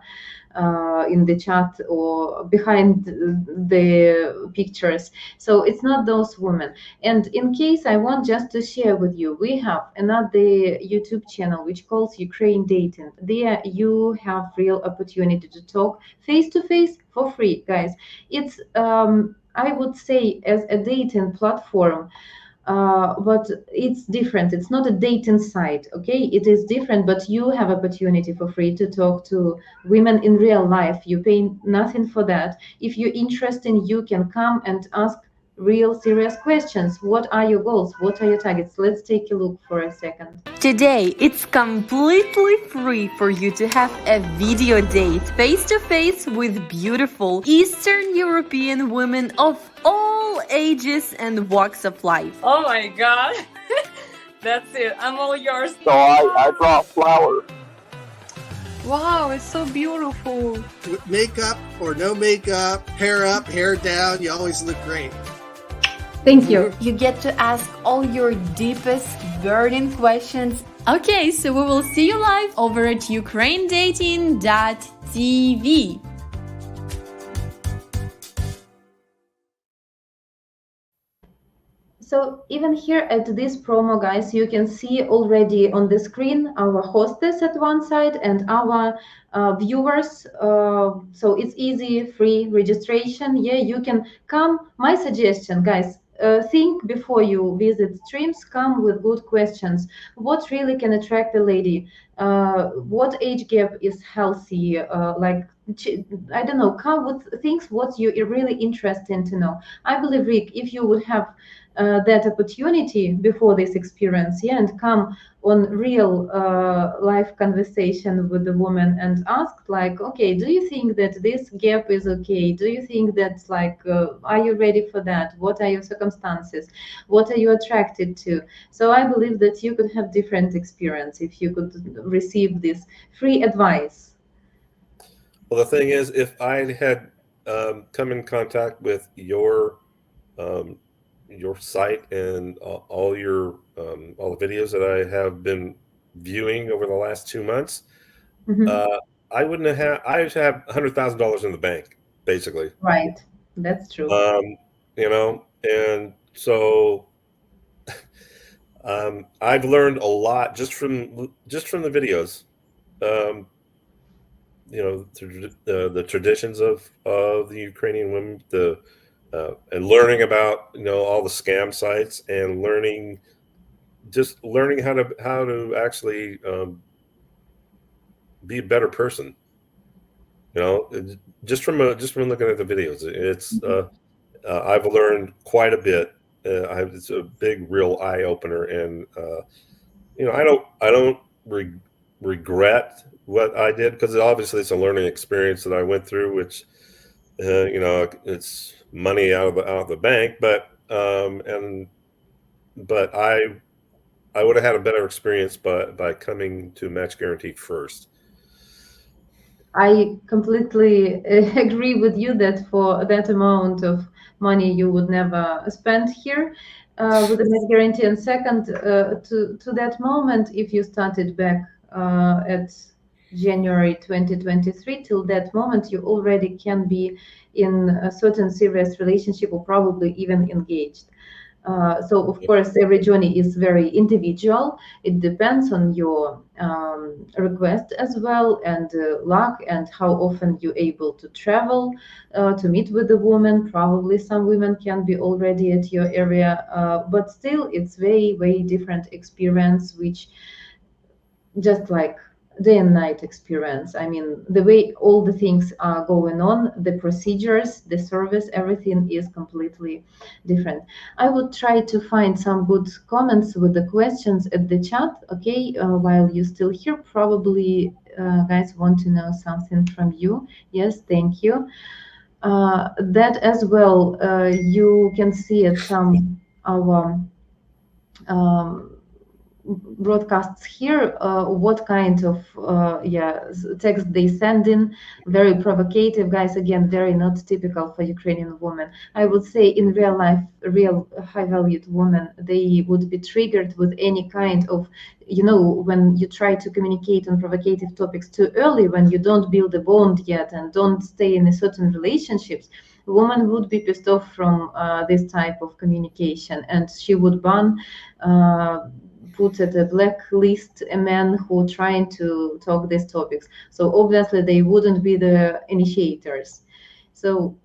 in the chat or behind the pictures. So it's not those women. And in case I want just to share with you, we have another YouTube channel which calls Ukraine Dating. There you have real opportunity to talk face to face for free, guys. It's I would say as a dating platform, but it's different. It's not a dating site, okay? It is different, but you have opportunity for free to talk to women in real life. You pay nothing for that. If you're interested, you can come and ask real serious questions. What are your goals? What are your targets? Let's take a look for a second. Today, it's completely free for you to have a video date face to face with beautiful Eastern European women of all ages and walks of life. Oh my god. That's it. I'm all yours. So I brought flowers. Wow, it's so beautiful. With makeup or no makeup, hair up, hair down, you always look great. Thank you. You get to ask all your deepest burning questions. Okay, so we will see you live over at ukrainedating.tv. So even here at this promo, guys, you can see already on the screen our hostess at one side and our viewers. So it's easy, free registration. Yeah, you can come. My suggestion, guys, think before you visit streams, come with good questions. What really can attract a lady? What age gap is healthy? I don't know, come with things what you're really interested in to know. I believe, Rick, if you would have that opportunity before this experience, yeah, and come on real life conversation with the woman and ask like, okay, do you think that this gap is okay? Do you think that's like, are you ready for that? What are your circumstances? What are you attracted to? So I believe that you could have different experience if you could receive this free advice. Well, the thing is, if I had come in contact with your site and all the videos that I have been viewing over the last 2 months, I wouldn't have had. I would have $100,000 in the bank, basically. Right, that's true. You know, and so I've learned a lot just from the videos. You know, the traditions of the Ukrainian women, and learning about, you know, all the scam sites, and learning how to actually be a better person. You know, just from looking at the videos, it's I've learned quite a bit. It's a big, real eye opener, and you know, I don't regret what I did, because obviously it's a learning experience that I went through, which you know, it's money out of the bank, but I would have had a better experience by coming to Match Guarantee first. I completely agree with you that for that amount of money you would never spend here with the Match Guarantee. And second, to that moment, if you started back at January 2023, till that moment, you already can be in a certain serious relationship or probably even engaged. So of course, every journey is very individual. It depends on your request as well, and luck, and how often you're able to travel to meet with the woman. Probably some women can be already at your area, but still it's very, very different experience, which just like day and night experience. I mean, the way all the things are going on, the procedures, the service, everything is completely different. I would try to find some good comments with the questions at the chat, okay, while you're still here. Probably guys want to know something from you. Yes, thank you. That as well, you can see at some our broadcasts here what kind of text they send in. Very provocative, guys. Again, very not typical for Ukrainian women. I would say in real life, real high valued women, they would be triggered with any kind of, you know, when you try to communicate on provocative topics too early, when you don't build a bond yet and don't stay in a certain relationships, a woman would be pissed off from this type of communication, and she would ban, put at a blacklist a man who trying to talk these topics. So obviously they wouldn't be the initiators. So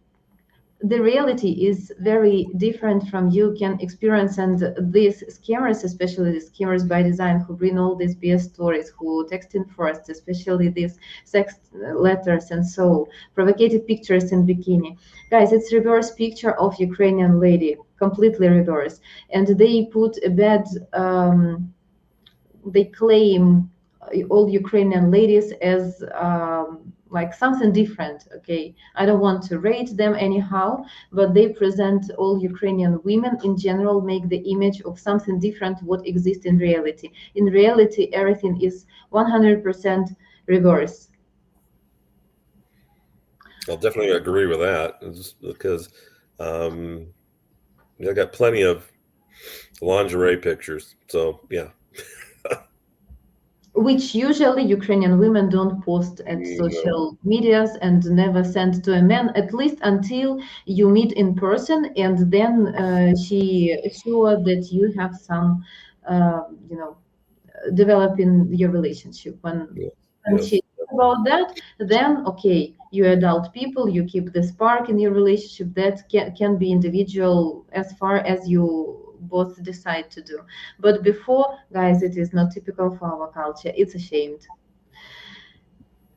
the reality is very different from you can experience, and these scammers, especially the scammers by design, who bring all these BS stories, who text in first, especially these sex letters and so provocative pictures in bikini. Guys, it's reverse picture of Ukrainian lady, completely reverse, and they put a bad they claim all Ukrainian ladies as like something different. Okay, I don't want to rate them anyhow, but they present all Ukrainian women in general, make the image of something different what exists in reality. In reality, everything is 100% reverse. I'll definitely agree with that, because I got plenty of lingerie pictures. So yeah. Which usually Ukrainian women don't post at social medias and never send to a man, at least until you meet in person, and then she sure that you have some, you know, developing your relationship. When she about that, then okay, you're adult people, you keep the spark in your relationship. That can be individual as far as you both decide to do. But before, guys, it is not typical for our culture. It's ashamed.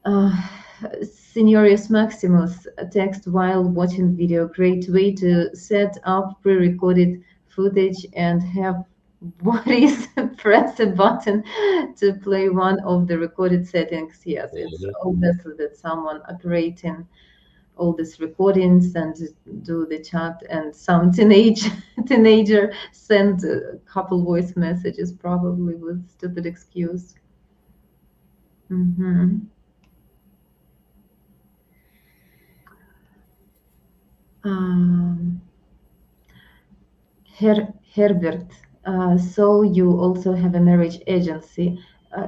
Seniorius Maximus, text while watching video. Great way to set up pre-recorded footage and have bodies press a button to play one of the recorded settings. Yes, it's obviously that someone operating all these recordings and do the chat, and some teenager send a couple voice messages, probably with stupid excuse. Herbert, so you also have a marriage agency.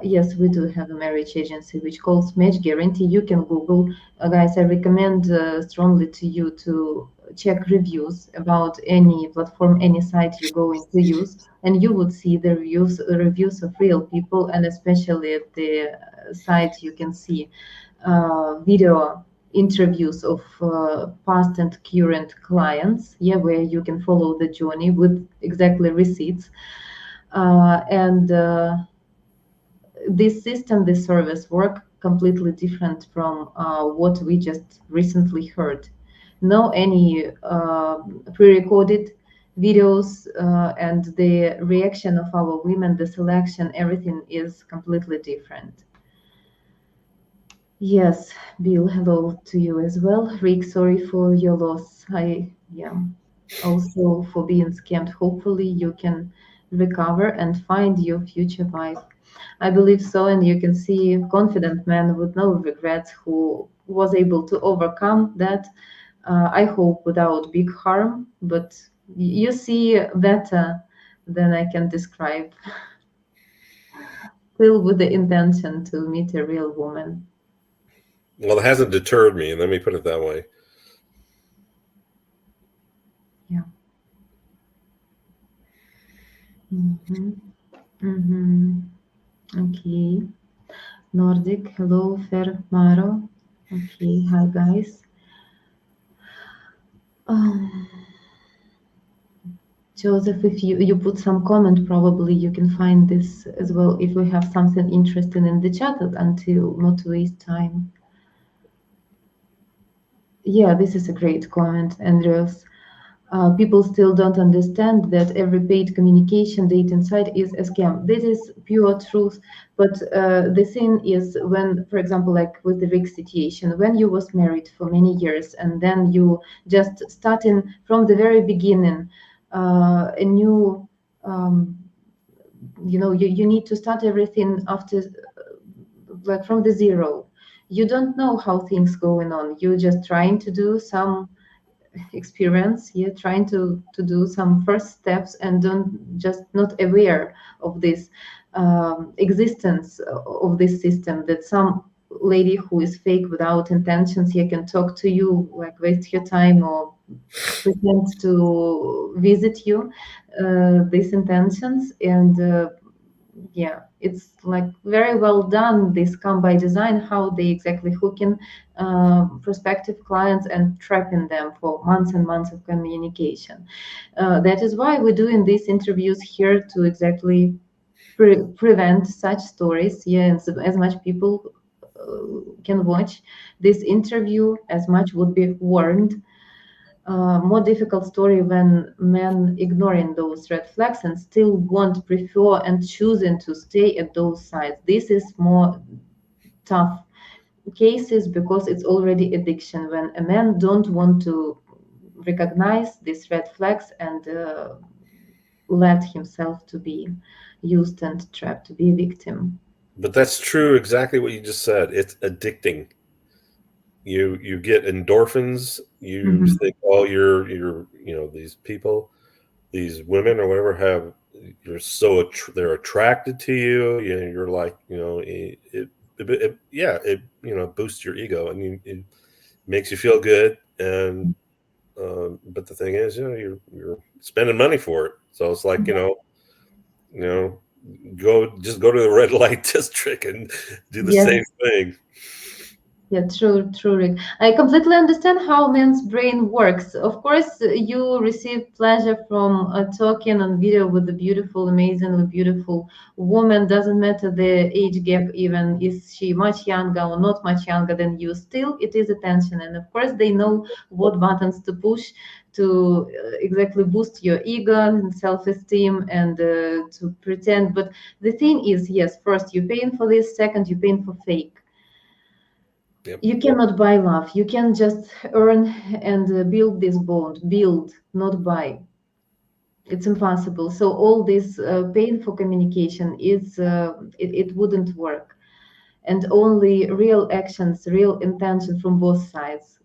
Yes, we do have a marriage agency which calls Match Guarantee. You can Google. Guys, I recommend strongly to you to check reviews about any platform, any site you're going to use, and you would see the reviews of real people, and especially at the site you can see video interviews of past and current clients, where you can follow the journey with exactly receipts. And this system, this service work completely different from what we just recently heard. No any pre-recorded videos, and the reaction of our women, the selection, everything is completely different. Yes, Bill, hello to you as well. Rick, sorry for your loss. Also for being scammed. Hopefully you can recover and find your future wife. I believe so, and you can see a confident man with no regrets who was able to overcome that, I hope without big harm, but you see better than I can describe. Still with the intention to meet a real woman. Well, it hasn't deterred me. Let me put it that way. Yeah. Okay. Nordic, hello, Fermaro. Okay, hi guys. Joseph, if you put some comment, probably you can find this as well if we have something interesting in the chat until not to waste time. Yeah, this is a great comment, Andreas. People still don't understand that every paid communication dating site is a scam. This is pure truth. But the thing is, when, for example, like with the Rick situation, when you was married for many years and then you just starting from the very beginning, a new you need to start everything after, like from the zero. You don't know how things going on. You're just trying to do some experience. You're trying to do some first steps and don't just not aware of this existence of this system, that some lady who is fake without intentions here can talk to you, like waste your time or pretend to visit you, these intentions. And yeah, it's like very well done, this come by design, how they exactly hooking prospective clients and trapping them for months and months of communication. That is why we're doing these interviews here, to exactly prevent such stories. Yeah, and so as much people can watch this interview, as much would be warned. More difficult story when men ignoring those red flags and still want, prefer, and choosing to stay at those sides. This is more tough cases because it's already addiction. When a man don't want to recognize these red flags and let himself to be used and trapped, to be a victim. But that's true, exactly what you just said. It's addicting. You get endorphins. You think, oh, you're these people, these women or whatever they're attracted to you. You're like, it boosts your ego, and it makes you feel good. And but the thing is, you're spending money for it. So it's like, go to the red light district and do the same thing. Yeah, true, Rick. I completely understand how men's brain works. Of course, you receive pleasure from talking on video with a beautiful, amazingly beautiful woman. Doesn't matter the age gap, even is she much younger or not much younger than you. Still, it is attention, and of course, they know what buttons to push to exactly boost your ego and self-esteem and to pretend. But the thing is, yes, first you're paying for this. Second, you're paying for fake. Yep. You cannot buy love. You can just earn and build this bond. Build, not buy. It's impossible. So all this pain for communication is it wouldn't work. And only real actions, real intention from both sides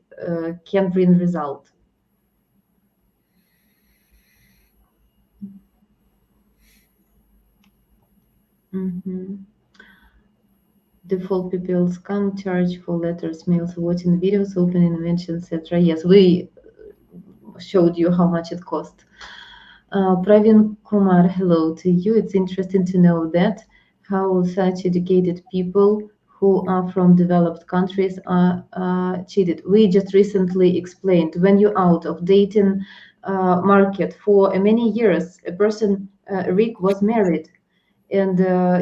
can bring result. Default people scam, charge for letters, mails, watching videos, opening mentions, etc. Yes, we showed you how much it cost. Pravin Kumar, hello to you. It's interesting to know that how such educated people who are from developed countries are cheated. We just recently explained, when you're out of dating market for many years, a person, Rick, was married, and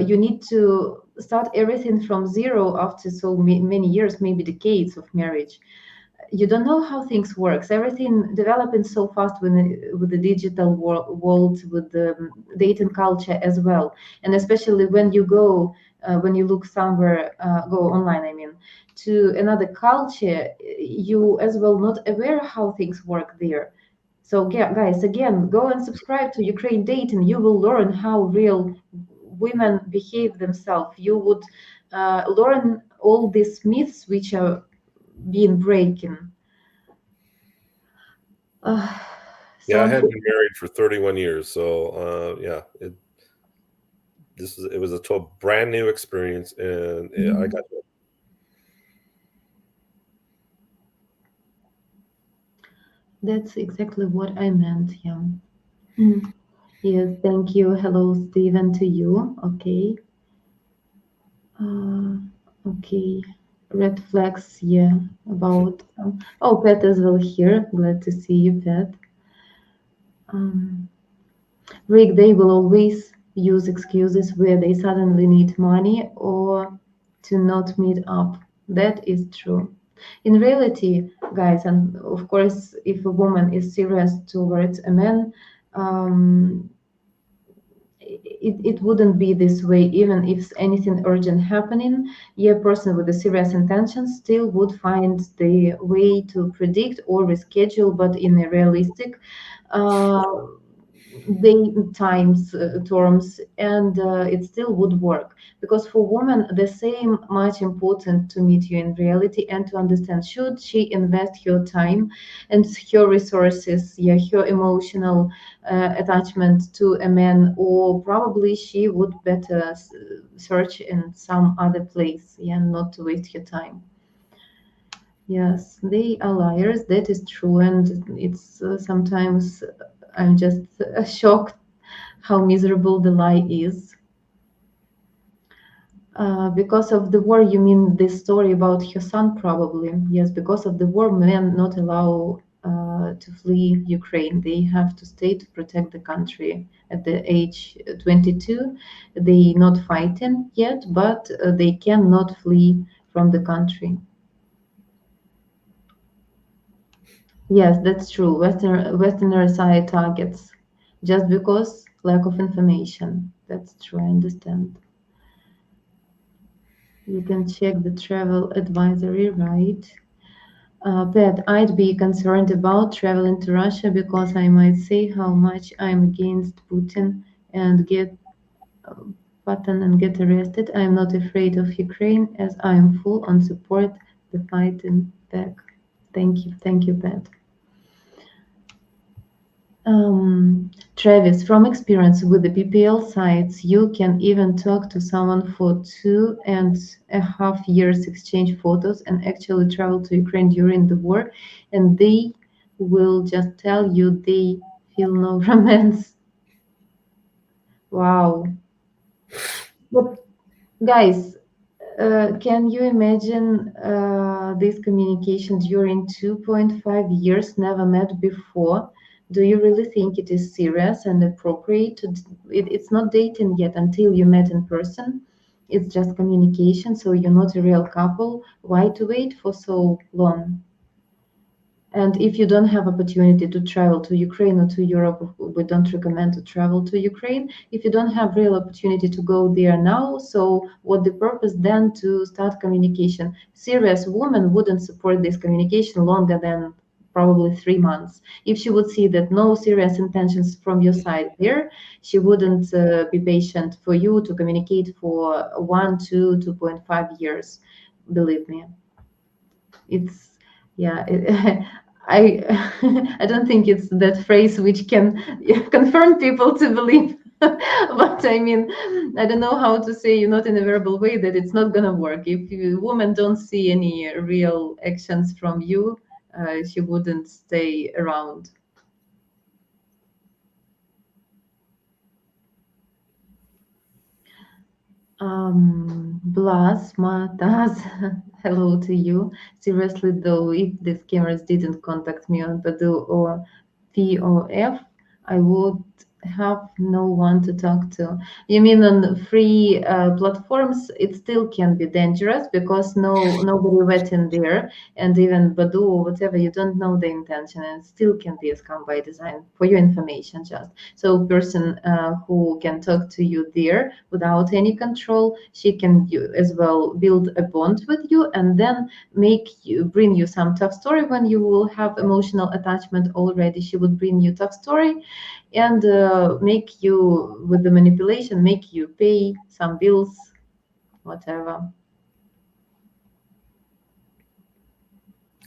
you need to start everything from zero after so many years, maybe decades of marriage. You don't know how things works. Everything developing so fast with the digital world, with the dating culture as well, and especially when you go when you look somewhere, go online, I mean, to another culture, you as well not aware how things work there. So guys, again, go and subscribe to Ukraine Dating. You will learn how real women behave themselves. You would learn all these myths which are being breaking. Yeah, I had been married for 31 years, so it was a total brand new experience, and I got it. That's exactly what I meant. Yeah. Yes, thank you. Hello, Stephen, to you. Okay. Okay. Red flags, yeah. About oh, Pat as well here. Glad to see you, Pat. Rick, they will always use excuses where they suddenly need money or to not meet up. That is true. In reality, guys, and of course, if a woman is serious towards a man, it wouldn't be this way. Even if anything urgent happening, a person with a serious intention still would find the way to predict or reschedule, but in a realistic day times terms, and it still would work, because for women the same much important to meet you in reality and to understand should she invest her time and her resources, yeah, her emotional attachment to a man, or probably she would better search in some other place, yeah, not to waste her time. Yes, they are liars. That is true, and it's sometimes I'm just shocked how miserable the lie is. Because of the war, you mean this story about her son, probably? Yes, because of the war, men not allow to flee Ukraine. They have to stay to protect the country. At the age 22, they not fighting yet, but they cannot flee from the country. Yes, that's true. Western side targets just because lack of information. That's true. I understand. You can check the travel advisory, right? Pat, I'd be concerned about traveling to Russia because I might say how much I'm against Putin and get Putin and get arrested. I'm not afraid of Ukraine as I am full on support the fighting back. Thank you, Pat. Travis, from experience with the PPL sites, you can even talk to someone for 2.5 years, exchange photos, and actually travel to Ukraine during the war, and they will just tell you they feel no romance. Wow. But guys, can you imagine this communication during 2.5 years, never met before? Do you really think it is serious and appropriate? It's not dating yet until you met in person. It's just communication, so you're not a real couple. Why to wait for so long? And if you don't have opportunity to travel to Ukraine or to Europe, we don't recommend to travel to Ukraine. If you don't have real opportunity to go there now, so what the purpose then to start communication? Serious woman wouldn't support this communication longer than probably 3 months. If she would see that no serious intentions from your side there, she wouldn't be patient for you to communicate for 2.5 years. Believe me, it's yeah. I I don't think it's that phrase which can confirm people to believe. But I mean, I don't know how to say, not in a verbal way, that it's not gonna work. If you woman don't see any real actions from you, she wouldn't stay around. Blas, Mataz, hello to you. Seriously though, if the scammers didn't contact me on Badu or POF, I would have no one to talk to. You mean on free platforms? It still can be dangerous because nobody went in there, and even Badu or whatever, you don't know the intention, and it still can be a scam by design. For your information, just so person who can talk to you there without any control, she can as well build a bond with you, and then bring you some tough story when you will have emotional attachment already. She would bring you tough story and make you, with the manipulation, make you pay some bills, whatever.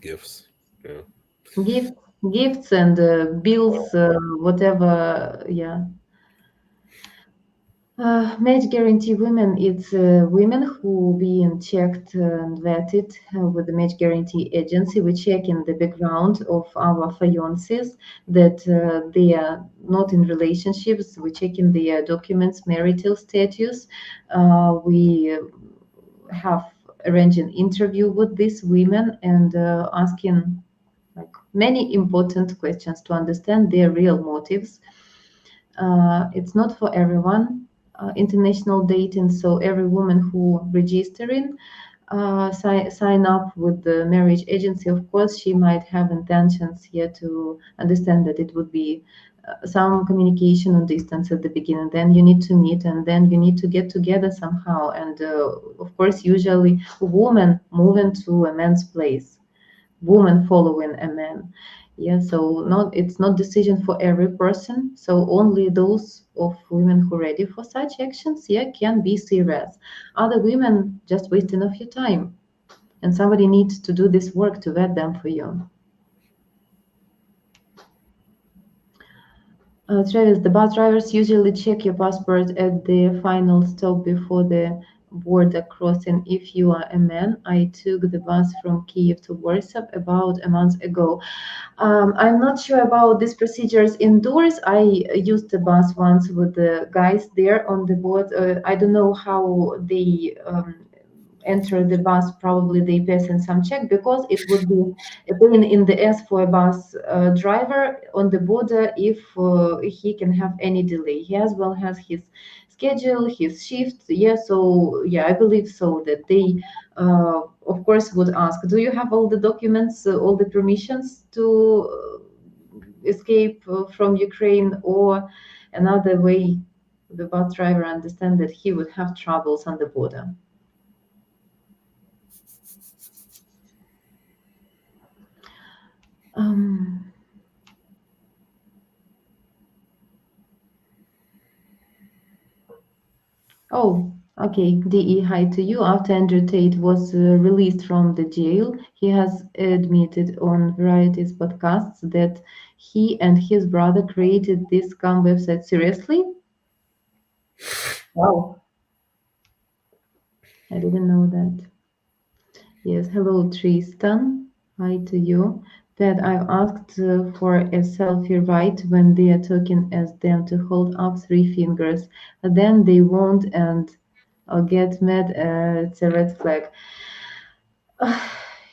Gifts. Yeah. Gift, gifts and bills, whatever. Yeah. Match guarantee women, it's women who being checked and vetted with the match guarantee agency. We check in the background of our fiancés that they are not in relationships. We check in their documents, marital status. We have arranged an interview with these women and asking like many important questions to understand their real motives. It's not for everyone, international dating, so every woman who registering sign up with the marriage agency, of course she might have intentions here to understand that it would be some communication on distance at the beginning, then you need to meet, and then you need to get together somehow, and of course usually a woman moving to a man's place, woman following a man. Yeah, so it's not decision for every person. So only those of women who are ready for such actions, yeah, can be serious. Other women just wasting of your time, and somebody needs to do this work to vet them for you. Travis, the bus drivers usually check your passport at the final stop before the border crossing. If you are a man, I took the bus from Kiev to Warsaw about a month ago. I'm not sure about these procedures indoors. I used the bus once with the guys there on the board. I don't know how they enter the bus. Probably they pass in some check, because it would be a pain in the ass for a bus driver on the border if he can have any delay. He as well has his schedule, his shift. Yeah, so yeah, I believe so that they of course would ask, do you have all the documents, all the permissions to escape from Ukraine? Or another way, the bus driver understand that he would have troubles on the border. Oh, okay. DE, hi to you. After Andrew Tate was released from the jail, he has admitted on Variety's podcasts that he and his brother created this scam website. Seriously? Wow. I didn't know that. Yes, hello, Tristan. Hi to you. That I've asked for a selfie right when they are talking, as them to hold up 3 fingers. Then they won't, and I'll get mad. It's a red flag.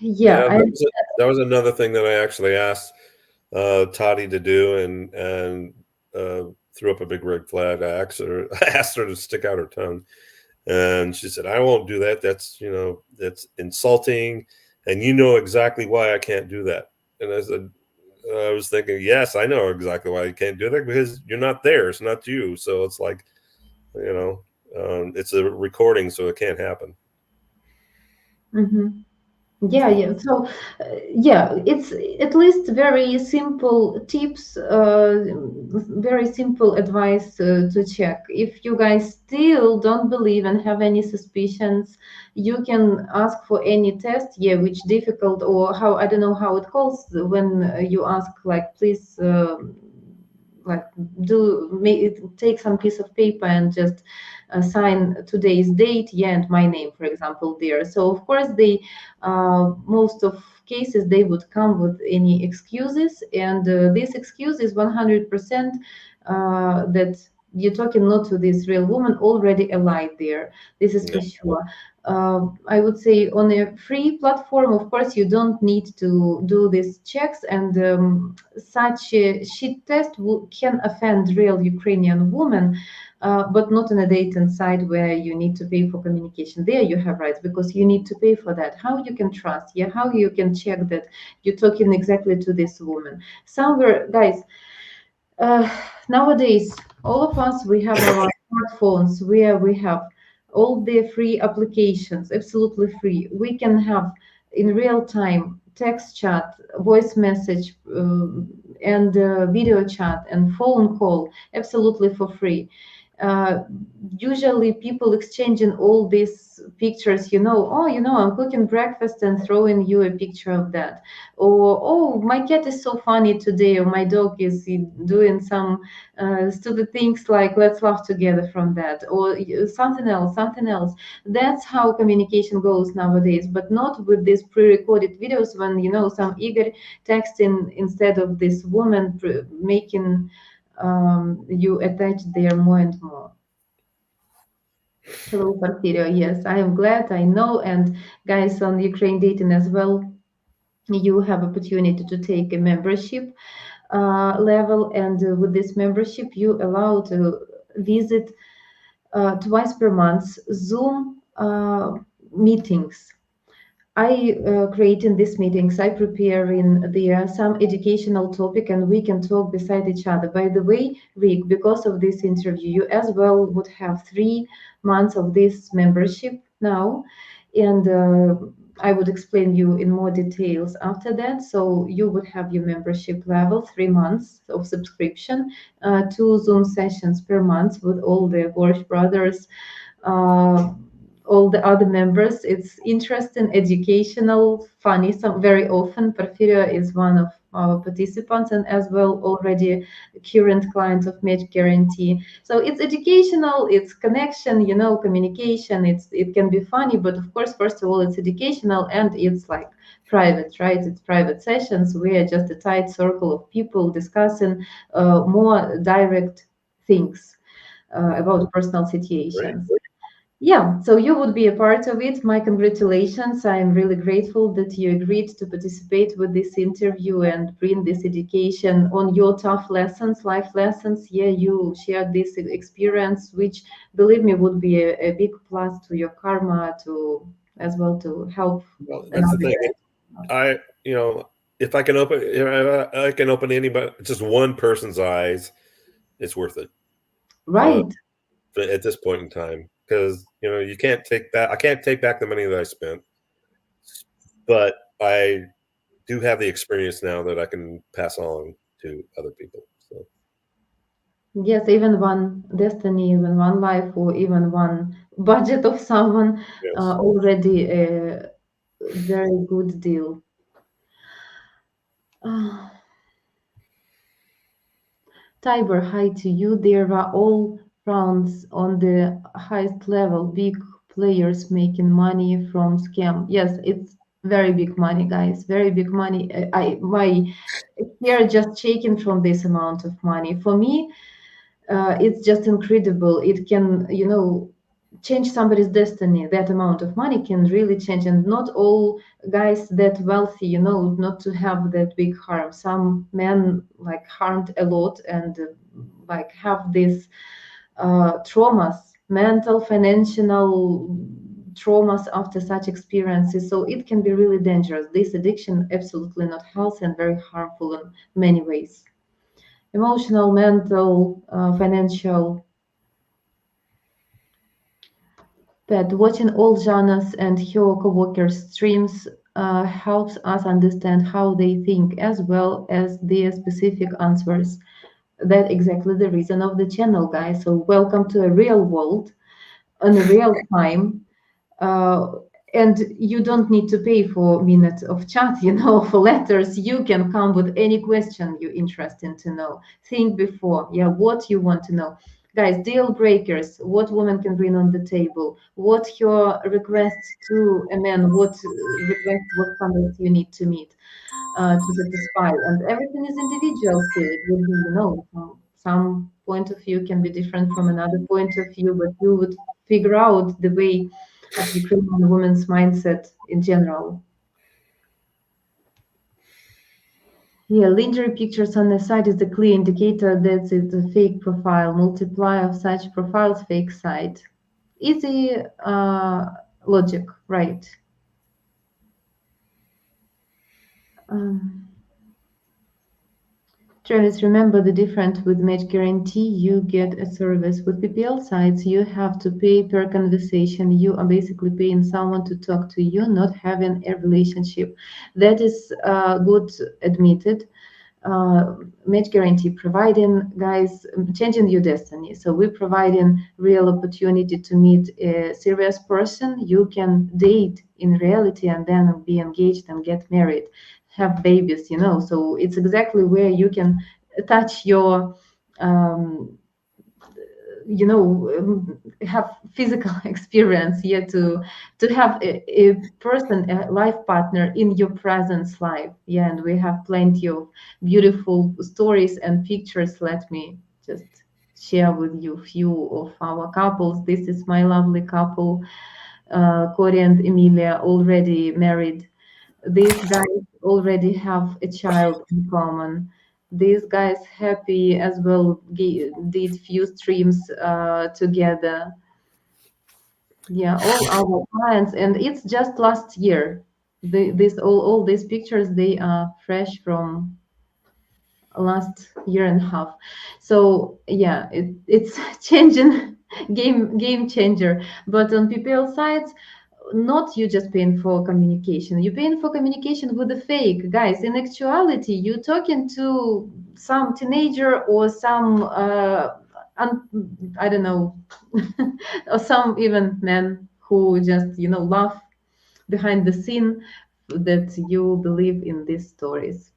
Yeah, that was another thing that I actually asked Toddy to do, and threw up a big red flag. I asked her to stick out her tongue, and she said, "I won't do that. That's that's insulting, and you know exactly why I can't do that." And I was thinking, yes, I know exactly why you can't do that, because you're not there. It's not you. So it's like, it's a recording, so it can't happen. Yeah. So, yeah, it's at least very simple tips, very simple advice to check. If you guys still don't believe and have any suspicions, you can ask for any test. Yeah, which difficult, or how, I don't know how it calls when you ask, like, please. Like, take some piece of paper and just sign today's date, yeah, and my name, for example, there. So of course they most of cases they would come with any excuses, and this excuse is 100% that you're talking not to this real woman, already a lie there. This is for sure. I would say on a free platform, of course, you don't need to do these checks, and such a shit test can offend real Ukrainian women, but not on a dating site where you need to pay for communication. There you have rights, because you need to pay for that. How you can trust? Yeah, how you can check that you're talking exactly to this woman? Somewhere, guys, nowadays, all of us, we have our smartphones where we have all the free applications, absolutely free. We can have in real time text chat, voice message, and video chat and phone call, absolutely for free. Uh, Usually people exchanging all these pictures, oh, I'm cooking breakfast and throwing you a picture of that. Or, oh, my cat is so funny today, or my dog is doing some stupid things, like let's laugh together from that, or something else. That's how communication goes nowadays, but not with these pre-recorded videos when some Igor texting instead of this woman making you attach there more and more. Hello, Porfirio. Yes, I am glad. I know. And guys on Ukraine dating as well, you have opportunity to take a membership level, and with this membership, you allow to visit twice per month Zoom meetings. I creating these meetings, I prepare in there some educational topic, and we can talk beside each other. By the way, Rick, because of this interview, you as well would have 3 months of this membership now, and I would explain you in more details after that. So you would have your membership level, 3 months of subscription, 2 Zoom sessions per month with all the Gorsh brothers, uh, all the other members. It's interesting, educational, funny. Some very often, Porfirio is one of our participants and as well already a current client of Match Guarantee. So it's educational, it's connection, communication. It can be funny, but of course, first of all, it's educational and it's like private, right? It's private sessions. We are just a tight circle of people discussing more direct things about personal situations. Yeah, so you would be a part of it. My congratulations. I'm really grateful that you agreed to participate with this interview and bring this education on your tough lessons, life lessons. Yeah, you shared this experience, which, believe me, would be a big plus to your karma to as well to help. Well, that's the thing. If I can open anybody, just one person's eyes, it's worth it. Right. At this point in time, because you can't take that. I can't take back the money that I spent, but I do have the experience now that I can pass on to other people. So Yes, even one destiny, even one life, or even one budget of someone, yes. already a very good deal. Tiber, hi to you. There are all rounds on the highest level, big players making money from scam. Yes, it's very big money, guys. Very big money. My hair just shaking from this amount of money. For me, it's just incredible. It can, change somebody's destiny. That amount of money can really change, and not all guys that wealthy, not to have that big harm. Some men like harmed a lot and like have these traumas, mental, financial traumas after such experiences. So it can be really dangerous. This addiction absolutely not healthy and very harmful in many ways. Emotional, mental, financial. But watching all Jana's and her co-workers' streams helps us understand how they think as well as their specific answers. That's exactly the reason of the channel, guys. So welcome to a real world in real time. Uh, and you don't need to pay for minutes of chat, for letters. You can come with any question you're interested to know. Think before, what you want to know. Guys, deal breakers, what woman can bring on the table, what your requests to a man, what requests, what standards you need to meet to satisfy. And everything is individual still. It would be, some point of view can be different from another point of view, but you would figure out the way of Ukrainian women's mindset in general. Yeah, lingerie pictures on the site is a clear indicator that it's a fake profile. Multiply of such profiles, fake site. Easy logic, right? Travis, remember the difference with Match Guarantee. You get a service. With PPL sites, you have to pay per conversation. You are basically paying someone to talk to you, not having a relationship. That is good, admitted. Match Guarantee providing, guys, changing your destiny. So we're providing real opportunity to meet a serious person. You can date in reality and then be engaged and get married, have babies, so it's exactly where you can touch your have physical experience here to have a person, a life partner in your presence life. And we have plenty of beautiful stories and pictures. Let me just share with you a few of our couples. This is my lovely couple, Corey and Emilia, already married. These guys already have a child in common. These guys happy as well, did few streams together. Yeah, all our clients, and it's just last year. This all these pictures, they are fresh from last year and a half. So yeah, it's changing game changer. But on PPL sites, not you just paying for communication. You're paying for communication with the fake guys. In actuality, you're talking to some teenager or some I don't know, or some even men who just laugh behind the scene that you believe in these stories.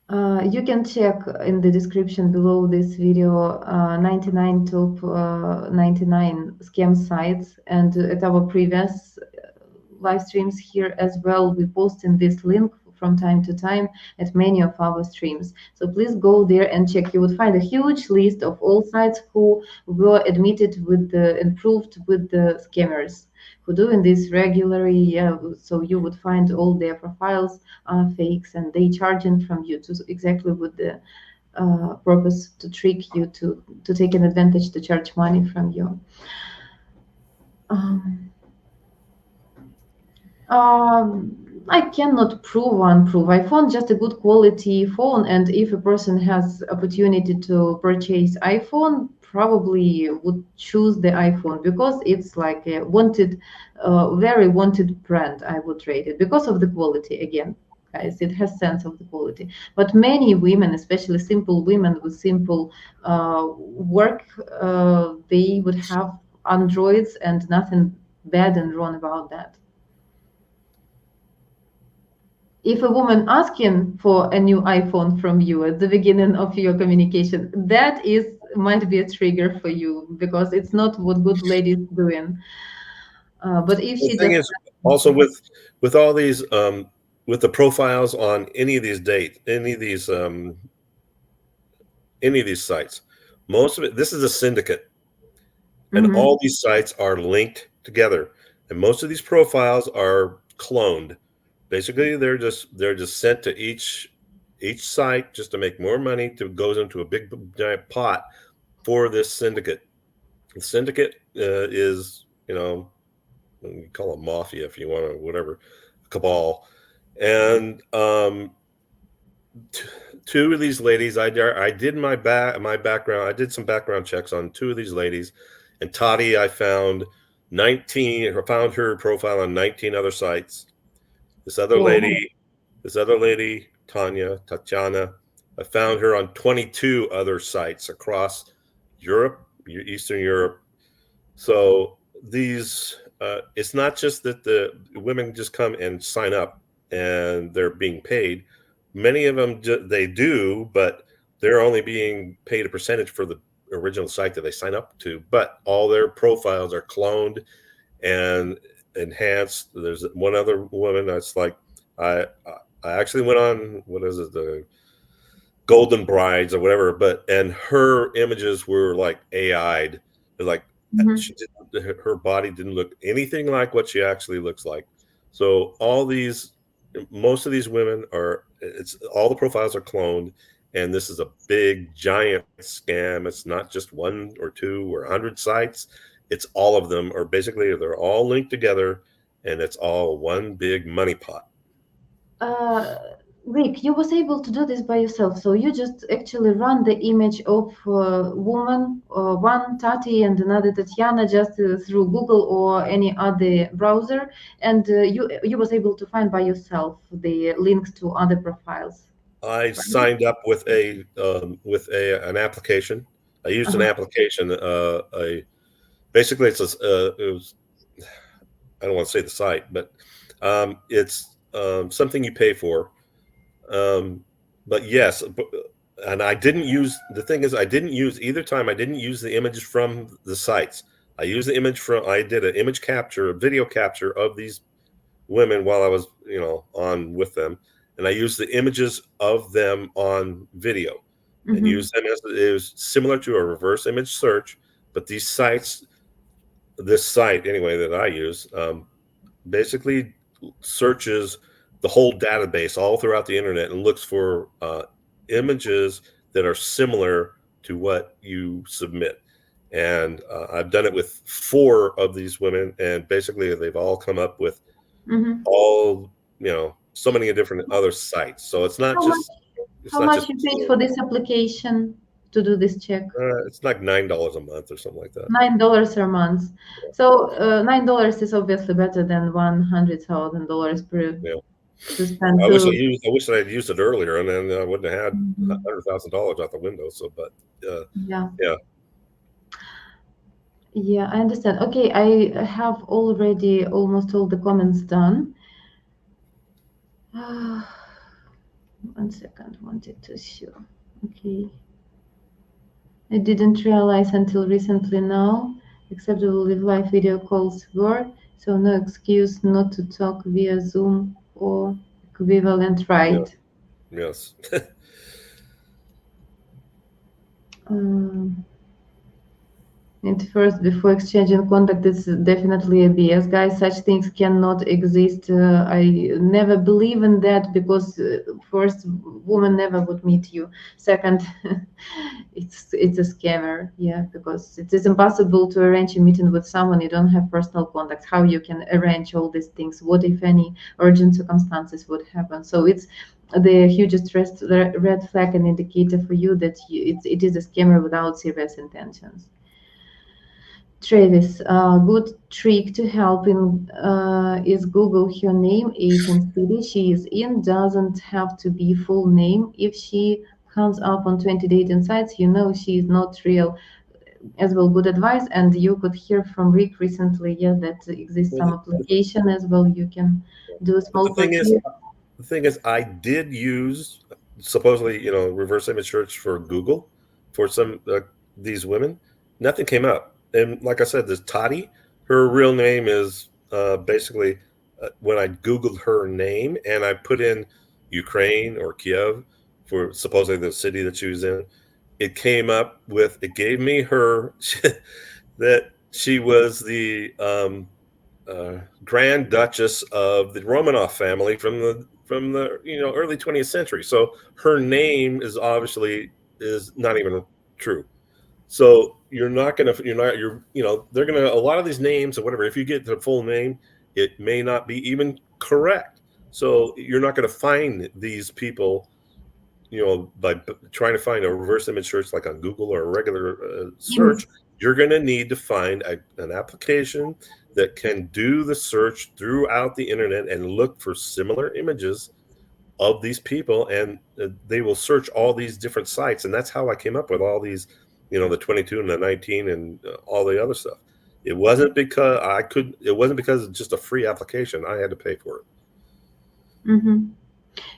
You can check in the description below this video 99 top 99 scam sites, and at our previous live streams here as well, we post in this link from time to time at many of our streams. So please go there and check. You would find a huge list of all sites who were admitted with and proved with the scammers who doing this regularly. Yeah, so you would find all their profiles are fakes, and they charging from you to exactly with the purpose to trick you, to take an advantage, to charge money from you. I cannot prove. I found just a good quality phone, and if a person has opportunity to purchase iPhone, probably would choose the iPhone because it's like a wanted, very wanted brand. I would rate it because of the quality. Again, guys, it has sense of the quality. But many women, especially simple women with simple work, they would have Androids, and nothing bad and wrong about that. If a woman asking for a new iPhone from you at the beginning of your communication, that might be a trigger for you because it's not what good ladies doing. But if The she thing just is, also with all these with the profiles on any of these sites, most of it, this is a syndicate, and all these sites are linked together, and most of these profiles are cloned. Basically, they're just sent to each site just to make more money, to goes into a big giant pot for this syndicate. The syndicate is, you call it mafia if you want, or whatever, cabal. And two of these ladies, I did my background. I did some background checks on two of these ladies, and Tati, I found 19. I found her profile on 19 other sites. This other lady, Tatiana, I found her on 22 other sites across Europe, Eastern Europe. So these, it's not just that the women just come and sign up and they're being paid. Many of them, they do, but they're only being paid a percentage for the original site that they sign up to. But all their profiles are cloned and enhanced. There's one other woman that's like, I actually went on, what is it, the Golden Brides or whatever, and her images were like AI'd. Like her body didn't look anything like what she actually looks like. So most of these women all the profiles are cloned, and this is a big giant scam. It's not just one or two or 100 sites. It's all of them, or basically they're all linked together, and it's all one big money pot. Rick, you was able to do this by yourself. So you just actually run the image of woman, one Tati and another Tatiana, just through Google or any other browser, and you was able to find by yourself the links to other profiles. I signed up with an application. I used an application. Basically, it was, I don't want to say the site, but it's something you pay for. But yes, and I didn't use, the thing is, I didn't use either time. I didn't use the images from the sites. I used the image I did an image capture, a video capture of these women while I was, on with them. And I used the images of them on video and used them as, it was similar to a reverse image search. But these sites, this site anyway that I use, basically searches the whole database all throughout the internet and looks for images that are similar to what you submit. And I've done it with 4 of these women, and basically they've all come up with all, so many different other sites. So it's not How much you paid for this application to do this check? It's like $9 a month or something like that. $9 a month. So $9 is obviously better than $100,000 per Yeah. to spend. I wish I To, wish I had used it earlier, and then I wouldn't have had Mhm. $100,000 out the window. So, but Yeah. yeah. Yeah, I understand. Okay, I have already almost all the comments done. 1 second, wanted to show. Okay. I didn't realize until recently now acceptable live video calls were, so no excuse not to talk via Zoom or equivalent, right? Yes. Um, And first, before exchanging contact, it's definitely a BS, guys. Such things cannot exist. I never believe in that because first, woman never would meet you. Second, it's a scammer, yeah, because it is impossible to arrange a meeting with someone you don't have personal contacts. How you can arrange all these things? What if any urgent circumstances would happen? So it's the hugest red flag and indicator for you that it is a scammer without serious intentions. Travis, good trick to help in is Google her name, age, and city she is in. Doesn't have to be full name. If she comes up on 20 dating sites, you know she is not real. As well, good advice. And you could hear from Rick recently, yeah, that exists some application as well. You can do a small purchase. The thing is, I did use supposedly, reverse image search for Google for some these women. Nothing came up. And like I said, this Tati, her real name is basically when I Googled her name and I put in Ukraine or Kiev for supposedly the city that she was in, it came up with, it gave me her that she was the Grand Duchess of the Romanov family from the early 20th century. So her name is obviously is not even true. So they're gonna a lot of these names or whatever. If you get the full name, it may not be even correct. So you're not going to find these people, by trying to find a reverse image search like on Google or a regular search. You're going to need to find an application that can do the search throughout the internet and look for similar images of these people, and they will search all these different sites. And that's how I came up with all these, the 22 and the 19 and all the other stuff. It wasn't because it's just a free application. I had to pay for it. Mm-hmm.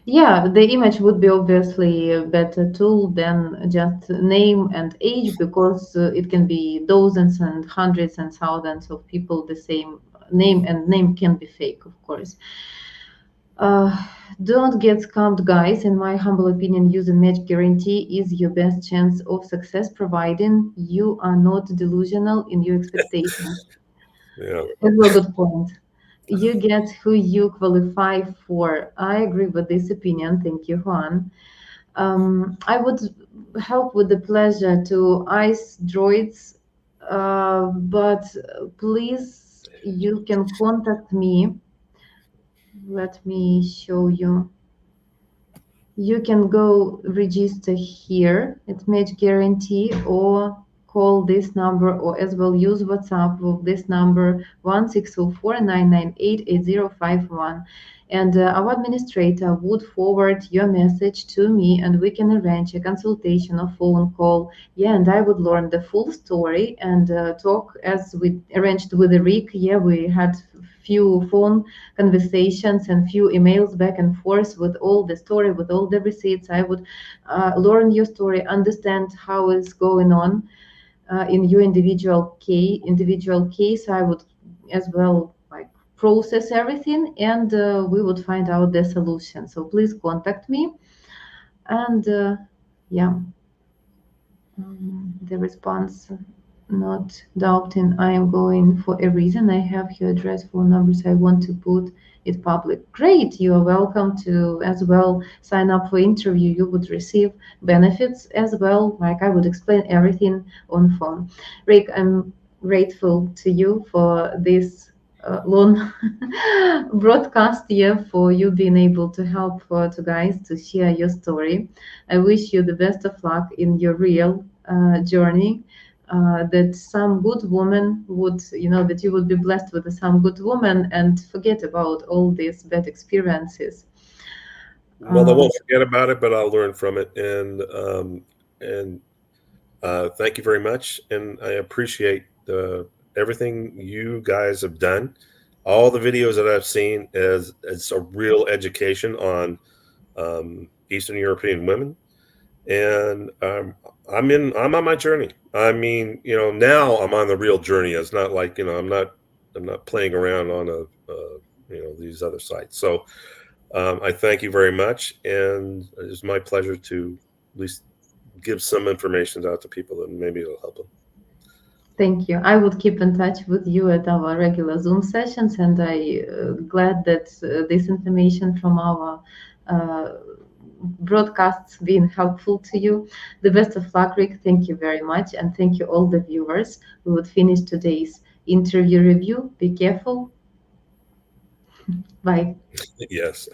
Yeah, the image would be obviously a better tool than just name and age, because it can be dozens and hundreds and thousands of people the same name, and name can be fake, of course. Don't get scammed, guys. In my humble opinion, using match guarantee is your best chance of success, providing you are not delusional in your expectations. Yeah. That's a good point. You get who you qualify for. I agree with this opinion. Thank you, Juan. I would help with the pleasure to ice droids, but please, you can contact me. Let me show you. You can go register here at Match Guarantee, or call this number, or as well use WhatsApp with this number 1604-998-8051. And our administrator would forward your message to me, and we can arrange a consultation or phone call. Yeah, and I would learn the full story and talk as we arranged with Rick. Yeah, we had few phone conversations and few emails back and forth with all the story, with all the receipts. I would learn your story, understand how it's going on in your individual case. I would as well process everything, and we would find out the solution. So please contact me. And the response, not doubting I am going for a reason. I have your address, phone numbers. I want to put it public. Great. You are welcome to as well sign up for interview. You would receive benefits as well. Like, I would explain everything on phone. Rick, I'm grateful to you for this long broadcast here, for you being able to help to guys to share your story. I wish you the best of luck in your real journey. That some good woman would, that you would be blessed with some good woman and forget about all these bad experiences. Well, I won't forget about it, but I'll learn from it. And thank you very much. And I appreciate everything you guys have done. All the videos that I've seen is a real education on Eastern European women. And I'm on my journey. I mean, now I'm on the real journey. It's not like, I'm not playing around on these other sites. So I thank you very much. And it's my pleasure to at least give some information out to people that maybe it'll help them. Thank you. I would keep in touch with you at our regular Zoom sessions, and I glad that this information from our broadcasts been helpful to you. The best of luck, Rick. Thank you very much, and thank you all the viewers. We would finish today's interview review. Be careful. Bye. Yes.